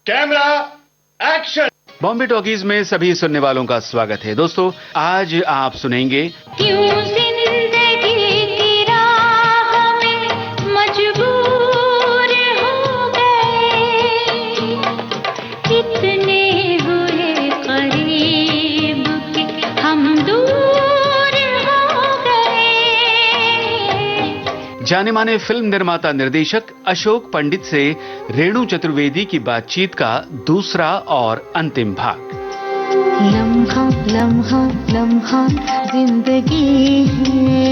Camera action. Bombay talkies में सभी सुनने वालों का स्वागत है। दोस्तों, आज आप सुनेंगे क्यों जिंदगी की राह में मजबूर हो गए, कितने हुए करीब के हम दूर हो गए। जाने माने फिल्म निर्माता निर्देशक अशोक पंडित से रेणु चतुर्वेदी की बातचीत का दूसरा और अंतिम भाग। लम्हा लम्हा लम्हा जिंदगी है।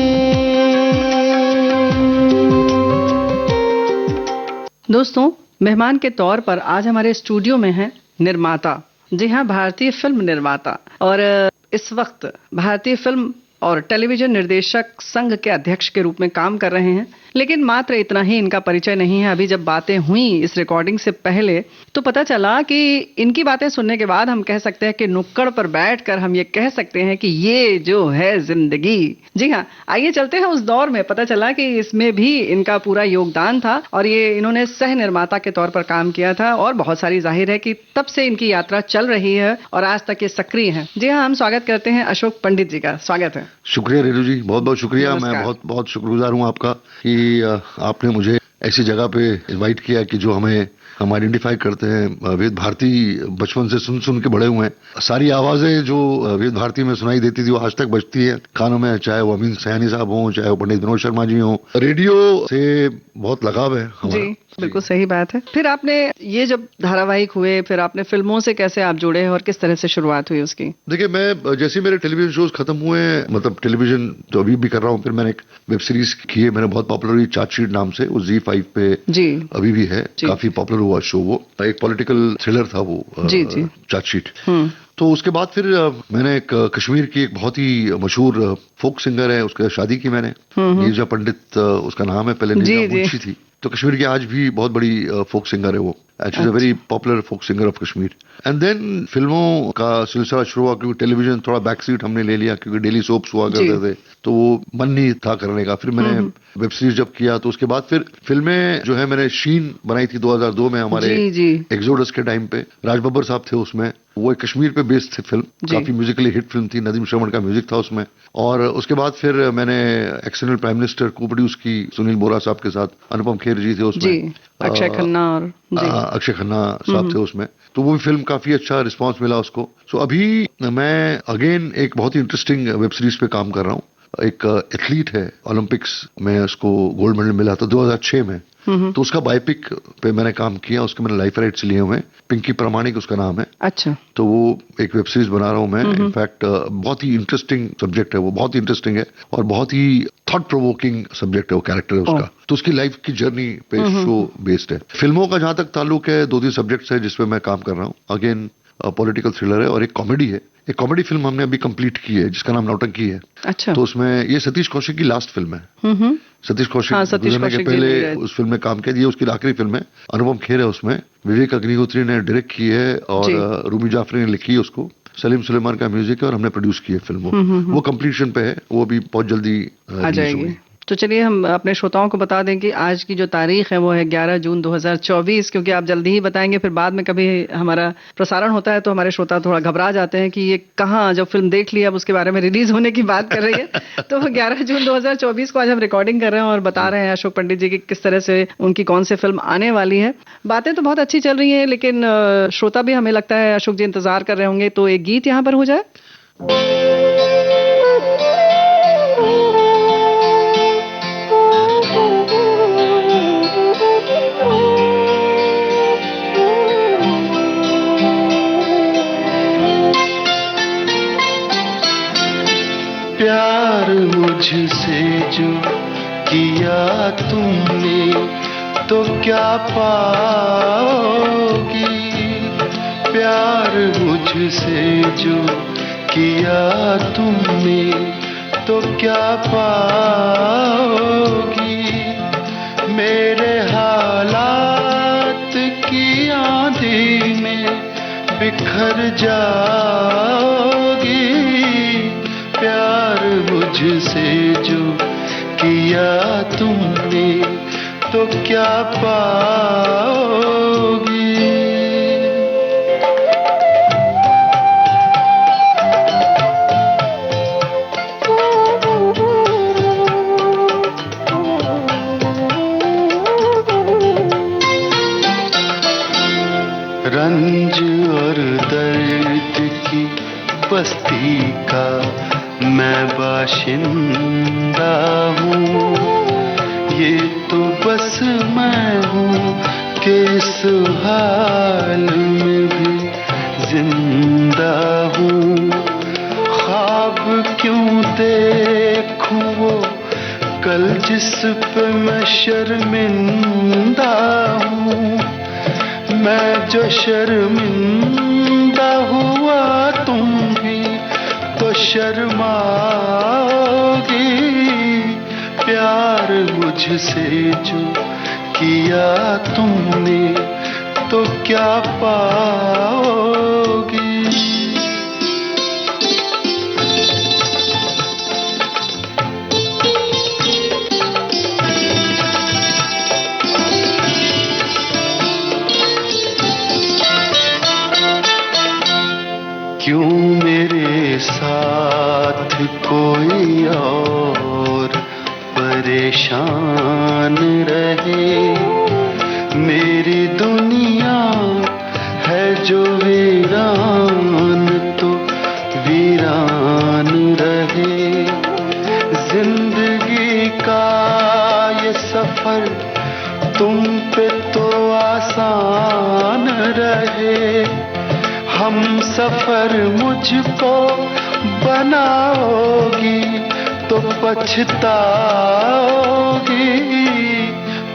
दोस्तों, मेहमान के तौर पर आज हमारे स्टूडियो में हैं निर्माता, जी हाँ, भारतीय फिल्म निर्माता, और इस वक्त भारतीय फिल्म और टेलीविजन निर्देशक संघ के अध्यक्ष के रूप में काम कर रहे हैं। लेकिन मात्र इतना ही इनका परिचय नहीं है। अभी जब बातें हुई इस रिकॉर्डिंग से पहले तो पता चला कि इनकी बातें सुनने के बाद हम कह सकते हैं कि नुक्कड़ पर बैठकर हम ये कह सकते हैं कि ये जो है जिंदगी। जी हाँ, आइए चलते हैं उस दौर में। पता चला कि इसमें भी इनका पूरा योगदान था और ये इन्होंने सह निर्माता के तौर पर काम किया था और बहुत सारी जाहिर है कि तब से इनकी यात्रा चल रही है और आज तक ये सक्रिय हैं। जी हाँ, हम स्वागत करते हैं अशोक पंडित जी का। स्वागत है। शुक्रिया रेणु जी, बहुत बहुत शुक्रिया। मैं बहुत बहुत शुक्रगुजार हूँ आपका कि आपने मुझे ऐसी जगह पे इनवाइट किया कि जो हम आइडेंटिफाई करते हैं। वेद भारती बचपन से सुन सुन के बड़े हुए हैं। सारी आवाजें जो वेद भारती में सुनाई देती थी वो आज तक बजती है कानों में, चाहे वो अमीन सयानी साहब हों, चाहे वो पंडित विनोद शर्मा जी हों। रेडियो से बहुत लगाव है हमारा। जी, बिल्कुल सही बात है। फिर आपने ये जब धारावाहिक हुए, फिर आपने फिल्मों से कैसे आप जुड़े और किस तरह से शुरुआत हुई उसकी? देखिए, मैं जैसे मेरे टेलीविजन शोज खत्म हुए, मतलब टेलीविजन तो अभी भी कर रहा हूँ, फिर मैंने एक वेब सीरीज की है, मैंने बहुत पॉपुलर हुई चार्जशीट नाम से, वो ZEE5 पे जी अभी भी है। काफी पॉपुलर हुआ शो। वो एक पॉलिटिकल थ्रिलर था वो चार्जशीट। तो उसके बाद फिर मैंने एक कश्मीर की एक बहुत ही मशहूर फोक सिंगर है, उसका शादी की मैंने। नीरजा पंडित उसका नाम है, पहले नीरजा मुंशी थी। तो कश्मीर की आज भी बहुत बड़ी फोक सिंगर है वो। She is a very popular folk singer of Kashmir. And then फिल्मों का सिलसिला शुरू हुआ, क्योंकि टेलीविजन थोड़ा बैक सीट हमने ले लिया, क्योंकि डेली सोप्स हुआ करते थे, तो वो मन नहीं था करने का। फिर मैंने वेब सीरीज जब किया तो उसके बाद फिर फिल्में जो है मैंने शीन बनाई थी 2002 में, हमारे एक्सोडस के टाइम पे। राज बब्बर साहब थे उसमें। वो एक कश्मीर पे बेस्ड थी फिल्म, काफी म्यूजिकली हिट फिल्म थी। नदीम श्रवण का म्यूजिक था उसमें। और उसके बाद फिर मैंने एक्सटर्नल प्राइम मिनिस्टर को प्रोड्यूस की सुनील बोरा साहब के साथ। अनुपम खेर जी थे उसमें, अक्षय खन्ना और अक्षय खन्ना साहब थे उसमें। तो वो भी फिल्म काफी अच्छा रिस्पांस मिला उसको। सो अभी मैं अगेन एक बहुत ही इंटरेस्टिंग वेब सीरीज पे काम कर रहा हूँ। एक एथलीट है, ओलंपिक्स में उसको गोल्ड मेडल मिला था 2006 में। तो उसका बायोपिक पे मैंने काम किया। उसके मैंने लाइफ राइट्स लिए हुए हैं। पिंकी प्रामाणिक उसका नाम है। अच्छा। तो वो एक वेब सीरीज बना रहा हूँ मैं। इनफैक्ट बहुत ही इंटरेस्टिंग सब्जेक्ट है वो, बहुत ही इंटरेस्टिंग है और बहुत ही थॉट प्रोवोकिंग सब्जेक्ट है वो, कैरेक्टर है उसका। तो उसकी लाइफ की जर्नी पे शो बेस्ड है। फिल्मों का जहां तक ताल्लुक है, 2-3 सब्जेक्ट्स है जिसपे मैं काम कर रहा हूँ। अगेन पॉलिटिकल थ्रिलर है और एक कॉमेडी है। एक कॉमेडी फिल्म हमने अभी कंप्लीट की है जिसका नाम नौटंकी है। अच्छा। तो उसमें ये सतीश कौशिक की लास्ट फिल्म है। सतीश कौशिक गुजरने के पहले उस फिल्म में काम किया। ये उसकी आखिरी फिल्म है। अनुपम खेर है उसमें। विवेक अग्निहोत्री ने डायरेक्ट की है और रूमी जाफरी ने लिखी है उसको। सलीम सुलेमान का म्यूजिक है और हमने प्रोड्यूस की है फिल्म। वो कंप्लीशन पे है, वो भी बहुत जल्दी आ जाएगी। तो चलिए हम अपने श्रोताओं को बता दें कि आज की जो तारीख है वो है 11 जून 2024, क्योंकि आप जल्दी ही बताएंगे। फिर बाद में कभी हमारा प्रसारण होता है तो हमारे श्रोता थोड़ा घबरा जाते हैं कि ये कहाँ, जब फिल्म देख ली अब उसके बारे में रिलीज होने की बात कर रही है। तो 11 जून 2024 को आज हम रिकॉर्डिंग कर रहे हैं और बता रहे हैं अशोक पंडित जी की किस तरह से उनकी कौन सी फिल्म आने वाली है। बातें तो बहुत अच्छी चल रही है, लेकिन श्रोता भी हमें लगता है अशोक जी इंतजार कर रहे होंगे। तो एक गीत यहाँ पर हो जाए। प्यार मुझसे जो किया तुमने तो क्या पाओगी। प्यार मुझसे जो किया तुमने तो क्या पाओगी। मेरे हालात की आंधी में बिखर जाओगी। प्यार मुझसे जो किया तुमने तो क्या पाओगी। का मैं बाशिंदा हूँ, ये तो बस मैं हूँ कि इस हाल में भी जिंदा हूँ। ख्वाब क्यों देखूं वो कल जिस पे मैं शर्मिंदा हूँ, मैं जो शर्मिंदा हुआ तुम भी तो शर्माओगी। प्यार मुझसे जो किया तुमने तो क्या पाओगी। क्यों मेरे साथ कोई और परेशान रहे, मेरी दुनिया है जो वीरान तो वीरान रहे। जिंदगी का ये सफर तुम पे तो आसान रहे, हम सफर मुझको बनाओगी तो पछताओगी।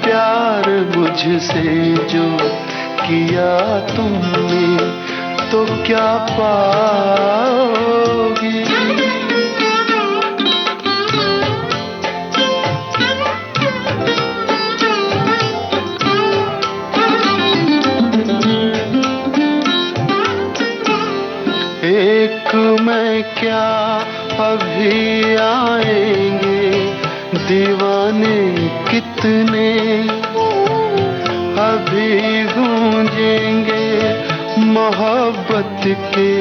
प्यार मुझसे जो किया तुमने तो क्या पाओगी। एक मैं क्या अभी आएंगे दीवाने कितने, अभी गूंजेंगे मोहब्बत के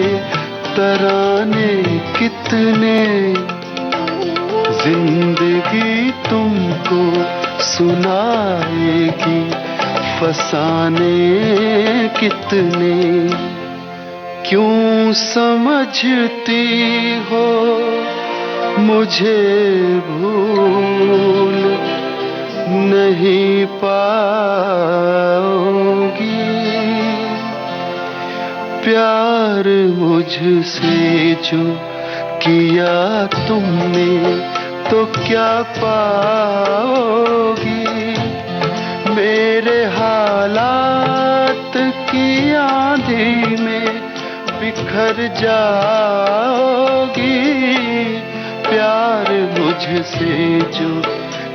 तराने कितने। जिंदगी तुमको सुनाएगी फसाने कितने। क्यों समझती हो मुझे भूल नहीं पाओगी। प्यार मुझसे जो किया तुमने तो क्या पाओगी। मेरे हालात की आंधी में बिखर जाओगी। प्यार मुझसे जो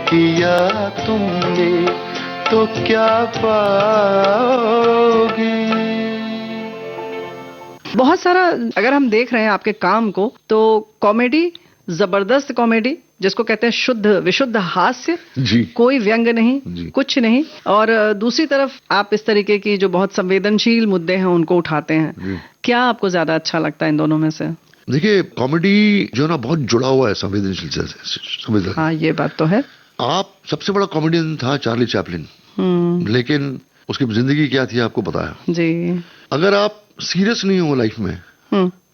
किया तुमने तो क्या पाओगी। बहुत सारा अगर हम देख रहे हैं आपके काम को तो कॉमेडी, जबरदस्त कॉमेडी जिसको कहते हैं शुद्ध विशुद्ध हास्य जी, कोई व्यंग नहीं जी। कुछ नहीं। और दूसरी तरफ आप इस तरीके की जो बहुत संवेदनशील मुद्दे हैं उनको उठाते हैं। क्या आपको ज्यादा अच्छा लगता है इन दोनों में से? देखिए कॉमेडी जो ना बहुत जुड़ा हुआ है संवेदनशीलता से। हाँ ये बात तो है। आप सबसे बड़ा कॉमेडियन था चार्ली चैपलिन, लेकिन उसकी जिंदगी क्या थी आपको पता है जी। अगर आप सीरियस नहीं हो लाइफ में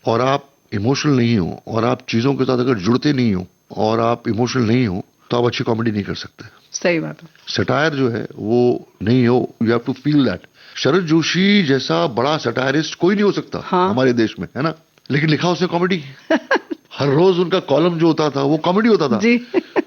और आप इमोशनल नहीं हो और आप चीजों के साथ अगर जुड़ते नहीं हो और आप इमोशनल नहीं हो तो आप अच्छी कॉमेडी नहीं कर सकते। सही बात है। सटायर जो है वो नहीं हो, you have to feel that. Sharad Joshi जैसा बड़ा सटायरिस्ट कोई नहीं हो सकता हमारे देश में, है ना, लेकिन लिखा उसने कॉमेडी। हर रोज उनका कॉलम जो होता था वो कॉमेडी होता था जी।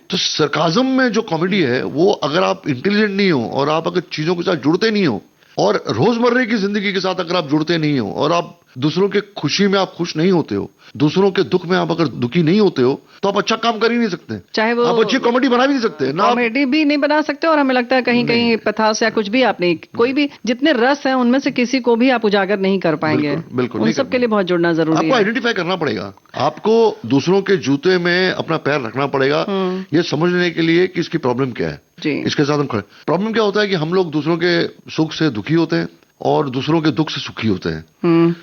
तो सरकाजम में जो कॉमेडी है वो अगर आप इंटेलिजेंट नहीं हो और आप अगर चीजों के साथ जुड़ते नहीं हो और रोजमर्रे की जिंदगी के साथ अगर आप जुड़ते नहीं हो और आप दूसरों के खुशी में आप खुश नहीं होते हो, दूसरों के दुख में आप अगर दुखी नहीं होते हो तो आप अच्छा काम कर ही नहीं सकते। चाहे वो आप अच्छी कॉमेडी बना भी नहीं सकते ना, कॉमेडी भी नहीं बना सकते और हमें लगता है कहीं कहीं पथास या कुछ भी आप नहीं, कोई भी जितने रस हैं उनमें से किसी को भी आप उजागर नहीं कर पाएंगे। बिल्कुल उन सब के लिए बहुत जुड़ना जरूरी है। आपको आइडेंटिफाई करना पड़ेगा, आपको दूसरों के जूते में अपना पैर रखना पड़ेगा ये समझने के लिए कि इसकी प्रॉब्लम क्या है जी। इसके साथ हम खड़े। प्रॉब्लम क्या होता है कि हम लोग दूसरों के सुख से दुखी होते हैं और दूसरों के दुख से सुखी होते हैं।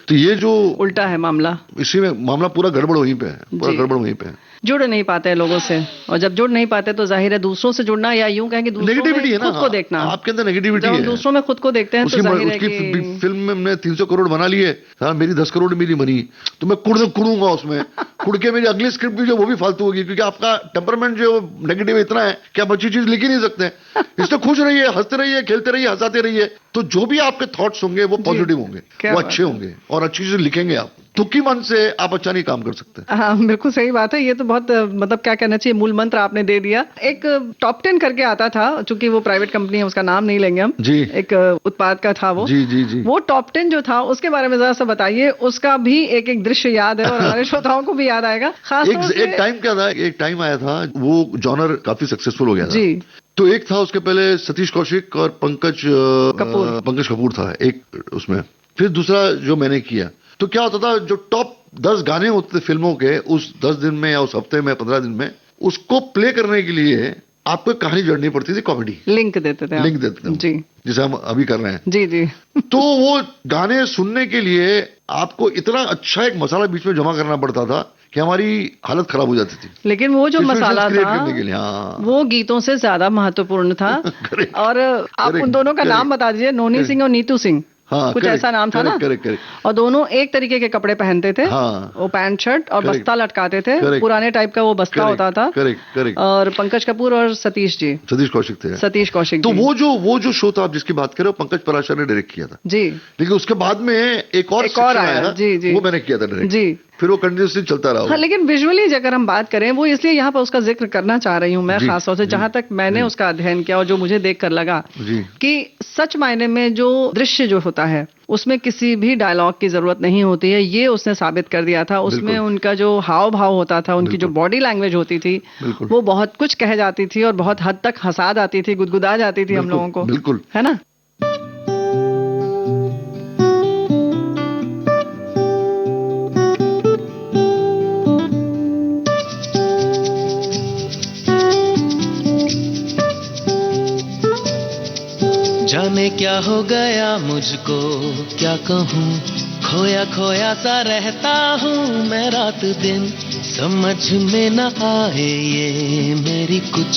तो ये जो उल्टा है मामला, इसी में मामला पूरा गड़बड़ वहीं पे है, पूरा गड़बड़ वहीं पे है। जुड़ नहीं पाते हैं लोगों से, और जब जुड़ नहीं पाते तो जाहिर है दूसरों से जुड़ना, या यूं कहें कि नेगेटिविटी है ना, खुद को देखना, आपके अंदर नेगेटिविटी जब हम है। दूसरों में खुद को देखते हैं तो जाहिर है कि फिल्म में हमने 300 करोड़ बना लिए, मेरी 10 करोड़ भी नहीं बनी, तो मैं कुड़ूंगा उसमें, कुड़ के मेरी अगली स्क्रिप्ट भी जो वो भी फालतू होगी, क्योंकि आपका टेम्परमेंट जो नेगेटिव इतना है कि आप अच्छी चीज लिख ही नहीं सकते। इसलिए खुश रहिए, हंसते रहिए, खेलते रहिए, हंसाते रहिए, तो जो भी आपके थॉट्स होंगे वो पॉजिटिव होंगे, वो अच्छे होंगे और अच्छी चीज लिखेंगे। आप दुखी मन से आप अच्छा नहीं काम कर सकते। हाँ बिल्कुल सही बात है। ये तो बहुत मतलब क्या कहना चाहिए, मूल मंत्र आपने दे दिया। एक टॉप 10 करके आता था, चूंकि वो प्राइवेट कंपनी है, उसका नाम नहीं लेंगे हम जी, एक उत्पाद का था वो जी जी जी, वो टॉप 10 जो था उसके बारे में जरा सा बताइए। उसका भी एक एक दृश्य याद है और हमारे श्रोताओं को भी याद आएगा। खास एक टाइम क्या था, एक टाइम आया था वो जॉनर काफी सक्सेसफुल हो गया था जी। तो एक था उसके पहले सतीश कौशिक और पंकज कपूर था एक उसमें, फिर दूसरा जो मैंने किया, तो क्या होता था, जो टॉप 10 गाने होते थे फिल्मों के उस 10 दिन में या उस हफ्ते में 15 दिन में, उसको प्ले करने के लिए आपको कहानी जोड़नी पड़ती थी, कॉमेडी लिंक देते थे जी, जिसे हम अभी कर रहे हैं जी जी। तो वो गाने सुनने के लिए आपको इतना अच्छा एक मसाला बीच में जमा करना पड़ता था कि हमारी हालत खराब हो जाती थी। लेकिन वो जो मसाला था वो गीतों से ज्यादा महत्वपूर्ण था। और आप उन दोनों का नाम बता दीजिए, नोनी सिंह और नीतू सिंह, हाँ, कुछ ऐसा नाम था ना। और दोनों एक तरीके के कपड़े पहनते थे, हाँ, वो पैंट शर्ट और बस्ता लटकाते थे, पुराने टाइप का वो बस्ता होता था। और पंकज कपूर और सतीश कौशिक थे, सतीश कौशिक। तो वो जो शो था आप जिसकी बात कर रहे हो, पंकज पराशर ने डायरेक्ट किया था जी। लेकिन उसके बाद में एक और आया जी जी, वो मैंने किया था डायरेक्ट जी, फिर वो कंटिन्यूसली चलता रहा। हाँ, लेकिन विजुअली अगर हम बात करें, वो इसलिए यहाँ पर उसका जिक्र करना चाह रही हूँ मैं खास तौर से, जहां तक मैंने उसका अध्ययन किया और जो मुझे देखकर लगा कि सच मायने में जो दृश्य जो होता है उसमें किसी भी डायलॉग की जरूरत नहीं होती है, ये उसने साबित कर दिया था। उसमें उनका जो हाव भाव होता था, उनकी जो बॉडी लैंग्वेज होती थी, वो बहुत कुछ कह जाती थी और बहुत हद तक हंसा जाती थी, गुदगुदा जाती थी हम लोगों को, बिल्कुल, है ना। जाने क्या हो गया मुझको, क्या कहूँ, खोया खोया सा रहता हूँ मैं रात दिन, समझ में न आए ये मेरी कुछ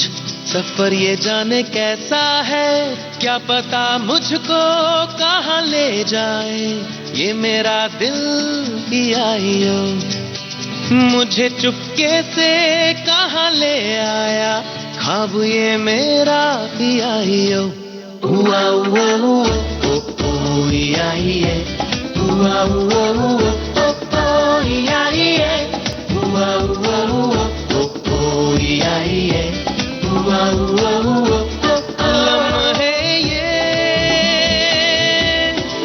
सफर, ये जाने कैसा है, क्या पता मुझको कहाँ ले जाए ये मेरा दिल ही आइयो, मुझे चुपके से कहाँ ले आया ख्वाब ये मेरा ही आइयो। Ooh-ah, ooh-ah, ooh-oh, yeah-yeah. Ooh-ah, ooh-ah, ooh-oh, yeah-yeah. Ooh-ah, ooh-ah, ooh-oh, yeah-yeah. Ooh-ah, ooh-ah, ooh-oh, लम्हे ये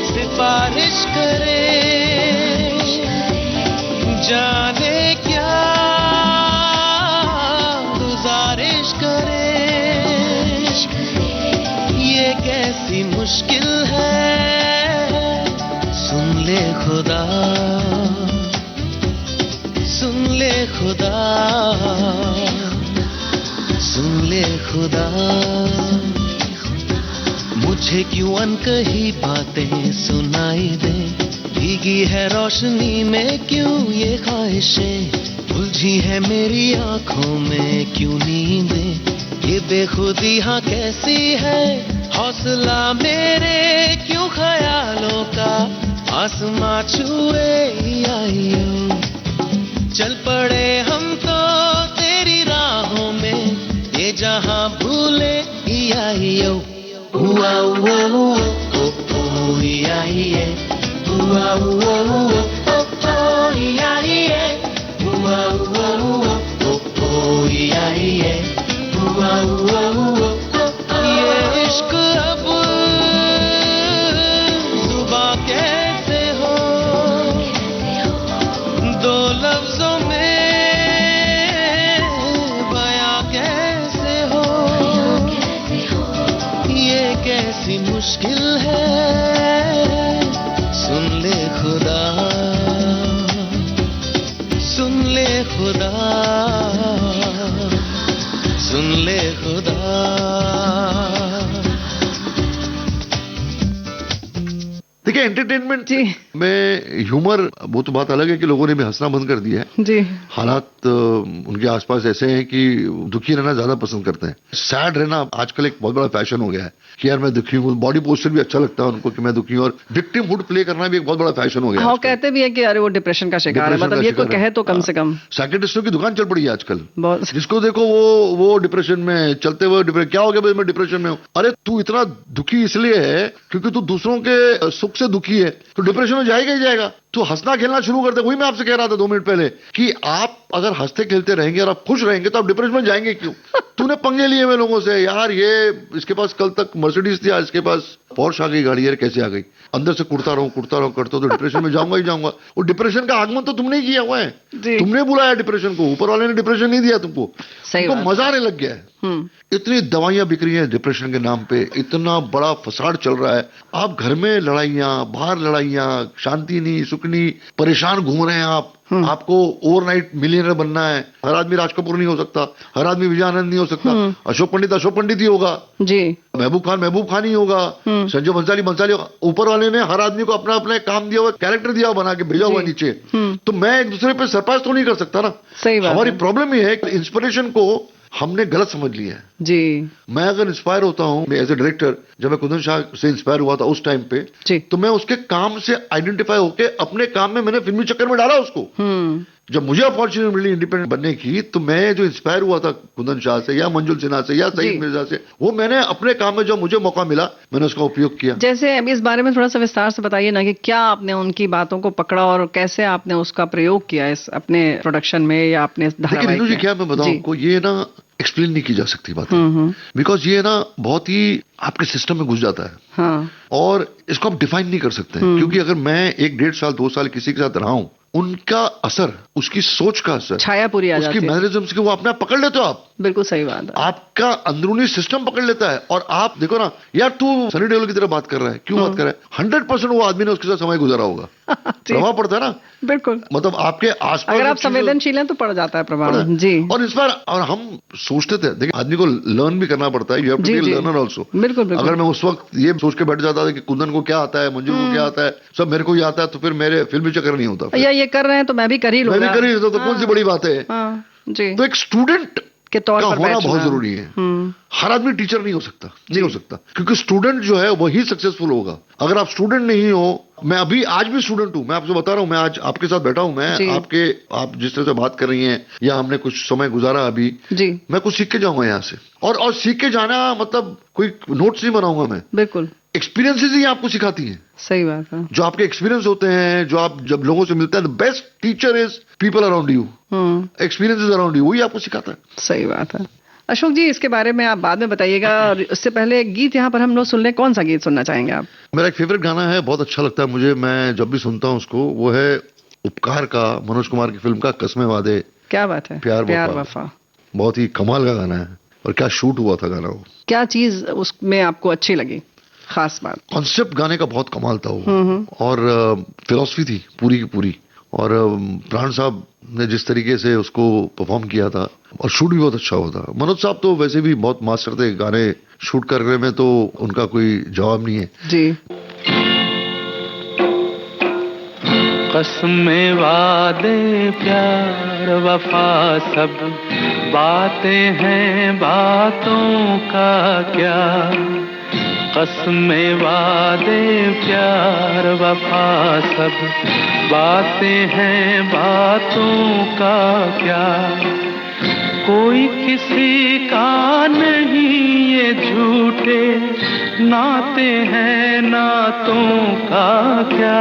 सिफारिश करे, जाने क्या गुजारिश करे, कैसी मुश्किल है, सुन ले खुदा, सुन ले खुदा, सुन ले खुदा, मुझे क्यों अनकही बातें सुनाई दे, भीगी है रोशनी में क्यों ये ख्वाहिशें, उलझी है मेरी आंखों में क्यों नींदें, ये बेखुदी हाँ कैसी है, हौसला मेरे क्यों ख्यालों का आसमां छुए आइयो, चल पड़े हम तो तेरी राहों में, ये जहां भूले आइयो। हुआ हुआ आइए, हुआ हुआ आइए, हुआ हुआ आइए, हुआ हुआ ये इश्क अब सुबह कैसे हो, दो लफ्जों में बयां कैसे हो, ये कैसी मुश्किल है, सुन ले खुदा, सुन ले खुदा, सुन ले खुदा। देखिए एंटरटेनमेंट जी में ह्यूमर, वो तो बात अलग है कि लोगों ने भी हंसना बंद कर दिया है। जी हालात उनके आसपास ऐसे हैं कि दुखी रहना ज्यादा पसंद करते हैं। सैड रहना आजकल एक बहुत बड़ा फैशन हो गया है कि यार मैं दुखी हूँ। बॉडी पोस्चर भी अच्छा लगता है उनको कि मैं दुखी हूँ, और विक्टिमहुड प्ले करना भी एक बहुत बड़ा फैशन हो गया है। हाँ, कहते भी है कि अरे वो डिप्रेशन का शिकार है, मतलब ये कोई कहे तो कम से कम। साइकियाट्रिस्टों की दुकान चल पड़ी है आजकल। बहुत जिसको देखो वो डिप्रेशन में चलते हुए, क्या हो गया भाई मैं डिप्रेशन में हूँ। अरे तू इतना दुखी इसलिए है क्योंकि तू दूसरों के सुख से दुखी है, तो डिप्रेशन में जाएगा ही जाएगा। तू हंसना खेलना शुरू कर दे। वही मैं आपसे कह रहा था 2 मिनट पहले कि आप अगर हंसते खेलते रहेंगे और आप खुश रहेंगे तो आप डिप्रेशन में जाएंगे क्यों? तूने पंगे लिए हुए लोगों से, यार ये इसके पास कल तक मर्सिडीज थी, आज इसके पास पोर्श आ गई गाड़ी, यार कैसे आ गई? अंदर से कुड़ता रहूं करते तो डिप्रेशन में जाऊंगा ही जाऊंगा। वो डिप्रेशन का आगमन तो तुमने ही किया हुआ है, तुमने बुलाया डिप्रेशन को, ऊपर वाले ने डिप्रेशन नहीं दिया तुमको। तुमको मजा आने लग गया है। इतनी दवाइयां बिक रही हैं डिप्रेशन के नाम पे, इतना बड़ा फसाद चल रहा है। आप घर में लड़ाइयां, बाहर लड़ाइयां, शांति नहीं, सुख नहीं, परेशान घूम रहे हैं आप। आपको ओवरनाइट मिलियनर बनना है। हर आदमी राज कपूर नहीं हो सकता, हर आदमी विजय आनंद नहीं हो सकता, अशोक पंडित ही होगा जी, महबूब खान ही होगा, संजय बंसाली होगा। ऊपर वाले ने हर आदमी को अपना अपना काम दिया हुआ, कैरेक्टर दिया हुआ, बना के भेजा हुआ नीचे। तो मैं एक दूसरे पे सरपास तो नहीं कर सकता ना। सही बात। हमारी प्रॉब्लम ये है कि इंस्पिरेशन को हमने गलत समझ लिया है जी। मैं अगर इंस्पायर होता हूँ एज ए डायरेक्टर, जब मैं कुंदन शाह से इंस्पायर हुआ था उस टाइम पे, तो मैं उसके काम से आइडेंटिफाई होके अपने काम में मैंने फिल्मी चक्कर में डाला उसको। जब मुझे अपॉर्चुनिटी मिली इंडिपेंडेंट बनने की, तो मैं जो इंस्पायर हुआ था कुंदन शाह से या मंजुल सिन्हा से या सईद मिर्जा से, वो मैंने अपने काम में जो मुझे मौका मिला मैंने उसका उपयोग किया। जैसे अभी इस बारे में थोड़ा सा विस्तार से बताइए ना कि क्या आपने उनकी बातों को पकड़ा और कैसे आपने उसका प्रयोग किया इस अपने प्रोडक्शन में या अपने धारावाहिक में? क्या मैं बताऊं आपको, ये ना एक्सप्लेन नहीं की जा सकती बातें, बिकॉज ये ना बहुत ही आपके सिस्टम में घुस जाता है। हाँ। और इसको आप डिफाइन नहीं कर सकते, क्योंकि अगर मैं 1-1.5 साल 2 साल किसी के साथ रहा हूं, उनका असर, उसकी सोच का असर, छाया पूरी आ जाती है, उसकी मैनरिज्म्स को वो अपने आप पकड़ लेते हो आप। बिल्कुल सही बात है। आपका अंदरूनी सिस्टम पकड़ लेता है। और आप देखो ना, यार तू सनी देओल की तरह बात कर रहा है, क्यों बात कर रहा है? 100% वो आदमी ने उसके साथ समय गुजारा होगा, प्रभाव पड़ता है ना। बिल्कुल, मतलब आपके आसपास अगर आप संवेदनशील हैं तो पड़ जाता है प्रभाव जी। और इस बार और हम सोचते थे, देखिए आदमी को लर्न भी करना पड़ता है, you have to be learner also. बिल्कुल। अगर मैं उस वक्त ये सोच के बैठ जाता था कि कुंदन को क्या आता है, मंजूर को क्या आता है, सब मेरे को ही आता है, तो फिर मेरे फिल्मी चक्कर नहीं होता। या ये कर रहे हैं तो मैं भी कर ही लूंगा, मैं भी कर ही लेता, तो कौन सी बड़ी बात है जी। तो एक स्टूडेंट के तौर पर होना बहुत जरूरी है। हर आदमी टीचर नहीं हो सकता, क्योंकि स्टूडेंट जो है वही सक्सेसफुल होगा। अगर आप स्टूडेंट नहीं हो, मैं अभी आज भी स्टूडेंट हूं, मैं आपसे बता रहा हूं, मैं आज आपके साथ बैठा हूं, मैं आप जिस तरह से बात कर रही हैं या हमने कुछ समय गुजारा अभी जी, मैं कुछ सीख के जाऊंगा यहाँ से। और सीख के जाना मतलब कोई नोट्स नहीं बनाऊंगा मैं, बिल्कुल एक्सपीरियंसेस ही आपको सिखाती हैं। सही बात है। जो आपके एक्सपीरियंस होते हैं, जो आप जब लोगों से मिलते हैं, the best teacher is people around you, experiences around you, वही आपको सिखाता है। सही बात है। अशोक जी, इसके बारे में आप बाद में बताइएगा, उससे पहले एक गीत यहाँ पर हम लोग सुन लें। कौन सा गीत सुनना चाहेंगे आप? मेरा एक फेवरेट गाना है, बहुत अच्छा लगता है मुझे, मैं जब भी सुनता हूँ उसको, वो है उपकार का, मनोज कुमार की फिल्म का कसमें वादे। क्या बात है, प्यार वफा। बहुत ही कमाल का गाना है, और क्या शूट हुआ था गाना वो। क्या चीज उसमें आपको अच्छी लगी, खास बात? कॉन्सेप्ट गाने का बहुत कमाल था वो, और फिलॉसफी थी पूरी की पूरी, और प्राण साहब ने जिस तरीके से उसको परफॉर्म किया था, और शूट भी बहुत अच्छा हुआ था। मनोज साहब तो वैसे भी बहुत मास्टर थे गाने शूट करने में, तो उनका कोई जवाब नहीं है जी। कसमें वादे प्यार वफा सब बातें हैं, बातों का क्या। कसमें वादे प्यार वफा सब बातें हैं, बातों का क्या। कोई किसी का नहीं ये झूठे नाते हैं, नातों का क्या।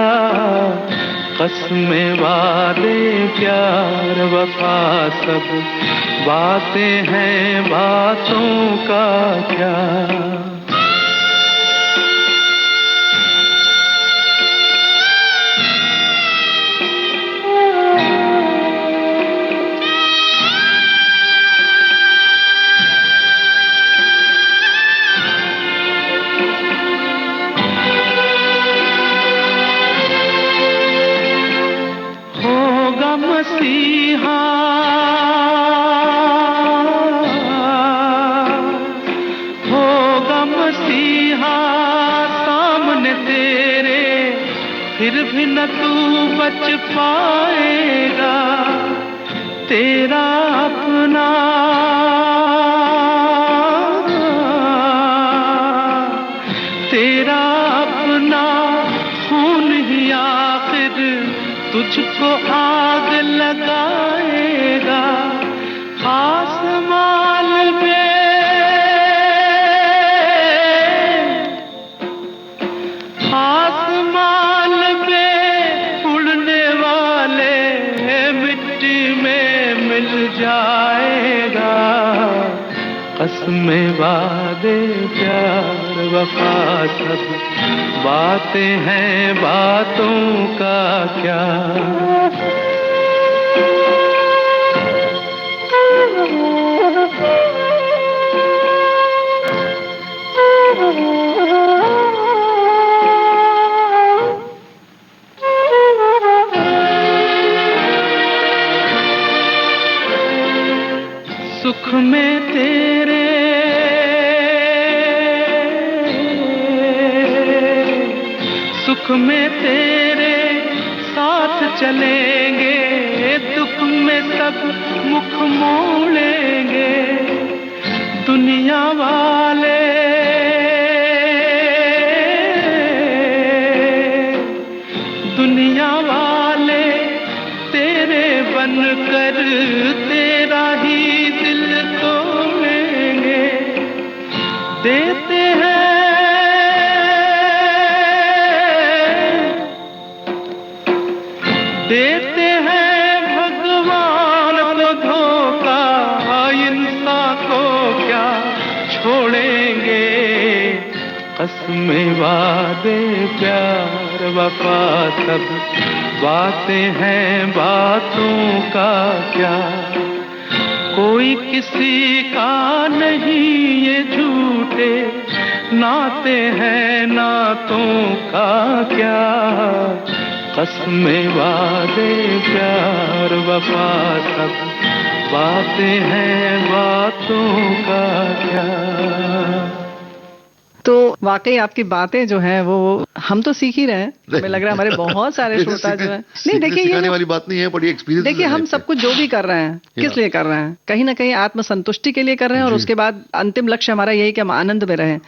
कसमें वादे प्यार वफा सब बातें हैं, बातों का क्या। मसीहा होगा फिर भी न तू बच पाएगा, तेरा अपना तेरा अपना खून ही आखिर तुझको आग लगाएगा। आसमान पे उड़ने वाले मिट्टी में मिल जाएगा। कसमें वादे प्यार वफा सब बातें हैं, बातों का क्या। सुख में तेरे सुख में तेरे साथ चलेंगे, दुख में सब मुख मोड़ेंगे। दुनिया वाले तेरे बनकर तेरा ही दिल तोड़ेंगे। देते हैं भगवान को धोखा, इंसान को क्या छोड़ेंगे। कसमें वादे प्यार वफा सब बातें हैं, बातों का क्या। कोई किसी का नहीं ये झूठे नाते हैं, नातों का क्या। कसमें वादे प्यार वफा सब बातें हैं, बातों का क्या। तो वाकई आपकी बातें जो हैं वो हम तो सीख ही रहे हैं। हमें लग रहा है हमारे बहुत सारे श्रोता जो हैं, नहीं देखिए सिखाने वाली बात नहीं है, बड़ी एक्सपीरियंस। देखिए हम सब कुछ जो भी कर रहे हैं किस लिए कर रहे हैं, कहीं ना कहीं आत्मसंतुष्टि के लिए कर रहे हैं, और उसके बाद अंतिम लक्ष्य हमारा यही कि हम आनंद में रहें।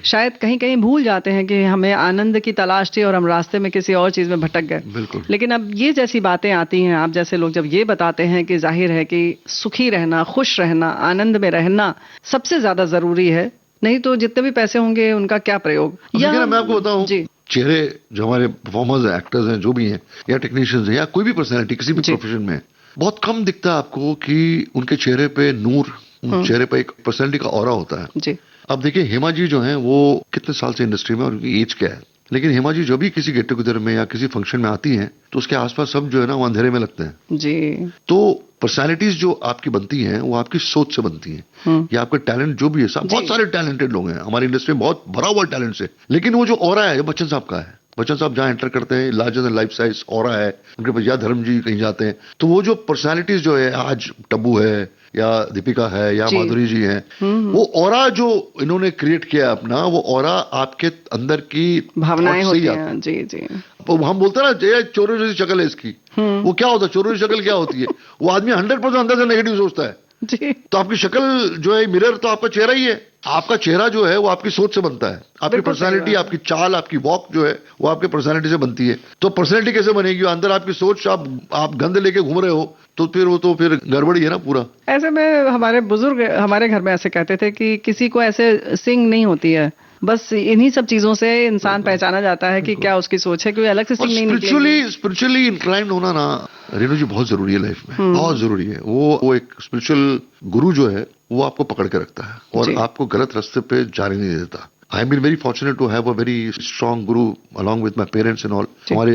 शायद कहीं कहीं भूल जाते हैं कि हमें आनंद की तलाश थी और हम रास्ते में किसी और चीज में भटक गए। लेकिन अब ये जैसी बातें आती हैं, आप जैसे लोग जब ये बताते हैं कि जाहिर है कि सुखी रहना, खुश रहना, आनंद में रहना सबसे ज्यादा जरूरी है, नहीं तो जितने भी पैसे होंगे उनका क्या प्रयोग। मैं आपको बताऊं, चेहरे जो हमारे परफॉर्मर्स हैं, एक्टर्स हैं, जो भी हैं, या टेक्नीशियंस हैं, या कोई भी पर्सनैलिटी किसी भी प्रोफेशन में, बहुत कम दिखता है आपको कि उनके चेहरे पे नूर, चेहरे पे एक पर्सनैलिटी का ऑरा होता है जी। अब देखिए हेमा जी जो हैं वो कितने साल से इंडस्ट्री में और उनकी एज क्या है, लेकिन हेमा जी जब भी किसी गेट टुगेदर में या किसी फंक्शन में आती हैं तो उसके आसपास सब जो है ना वो अंधेरे में लगते हैं जी। तो पर्सनालिटीज जो आपकी बनती हैं वो आपकी सोच से बनती हैं, या आपका टैलेंट जो भी है। बहुत सारे टैलेंटेड लोग हैं हमारी इंडस्ट्री में, बहुत भरा हुआ टैलेंट से, लेकिन वो जो ऑरा है बच्चन साहब का है। बच्चन साहब जहां एंटर करते हैं larger than life size aura है उनके पास, या धर्म जी कहीं जाते हैं तो वो जो पर्सनालिटीज जो है, आज टब्बू है या दीपिका है या माधुरी जी हैं, वो ऑरा जो इन्होंने क्रिएट किया अपना, वो ऑरा आपके अंदर की भावनाएं होती हैं। जी जी। हम बोलते हैं ना चोरों जैसी शक्ल है इसकी, वो क्या होता है, चोरों जैसी शक्ल क्या होती है, वो आदमी 100% अंदर से नेगेटिव सोचता है जी। तो आपकी शक्ल जो है मिरर तो आपका चेहरा ही है। आपका चेहरा जो है वो आपकी सोच से बनता है, आपकी पर्सनालिटी, आपकी चाल, आपकी वॉक जो है वो आपके पर्सनालिटी से बनती है। तो पर्सनालिटी कैसे बनेगी, अंदर आपकी सोच, आप गंद लेके घूम रहे हो तो फिर वो तो फिर गड़बड़ी है ना पूरा। ऐसे में हमारे बुजुर्ग हमारे घर में ऐसे कहते थे कि किसी को ऐसे सिंग नहीं होती है, बस इन्हीं सब चीजों से इंसान पहचाना जाता है कि क्या उसकी सोच है, कोई अलग से सिंग नहीं निकलेगी। स्पिरिचुअली इंक्लाइंड होना ना रेणु जी बहुत जरूरी है लाइफ में, बहुत जरूरी है। वो एक स्पिरिचुअल गुरु जो है वो आपको पकड़ के रखता है और आपको गलत रास्ते पे जाने नहीं देता। I am been very fortunate to have a very strong guru along with my parents and all.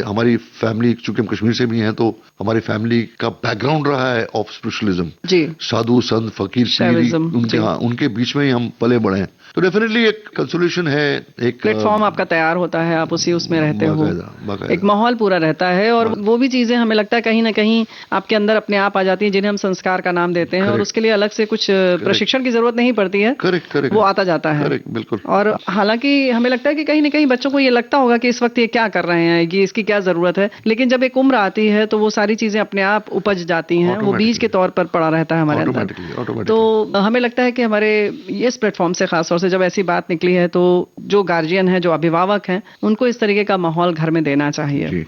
हमारी फैमिली, चूंकि हम कश्मीर से भी हैं तो हमारी फैमिली का बैकग्राउंड रहा है ऑफ स्पिरिचुअलिज्म, साधु संत फकीर उनके बीच में ही हम पले बड़े हैं। तो डेफिनेटली एक कंसोलेशन है, एक प्लेटफॉर्म आपका तैयार होता है, आप उसी उसमें रहते हो, एक माहौल पूरा रहता है और वो भी चीजें हमें लगता है कहीं ना कहीं आपके अंदर अपने आप आ जाती हैं जिन्हें हम संस्कार का नाम देते हैं और उसके लिए अलग से कुछ प्रशिक्षण की जरूरत नहीं पड़ती है। करेक्ट वो आता जाता है। बिल्कुल। और हालांकि हमें लगता है कि कहीं ना कहीं बच्चों को ये लगता होगा कि इस वक्त ये क्या कर रहे हैं, ये इसकी क्या जरूरत है, लेकिन जब एक उम्र आती है तो वो सारी चीजें अपने आप उपज जाती हैं, वो बीज के तौर पर पड़ा रहता है हमारे अंदर। तो हमें लगता है कि हमारे इस प्लेटफॉर्म से खासतौर से जब ऐसी बात निकली है तो जो गार्जियन है, जो अभिभावक हैं, उनको इस तरीके का माहौल घर में देना चाहिए।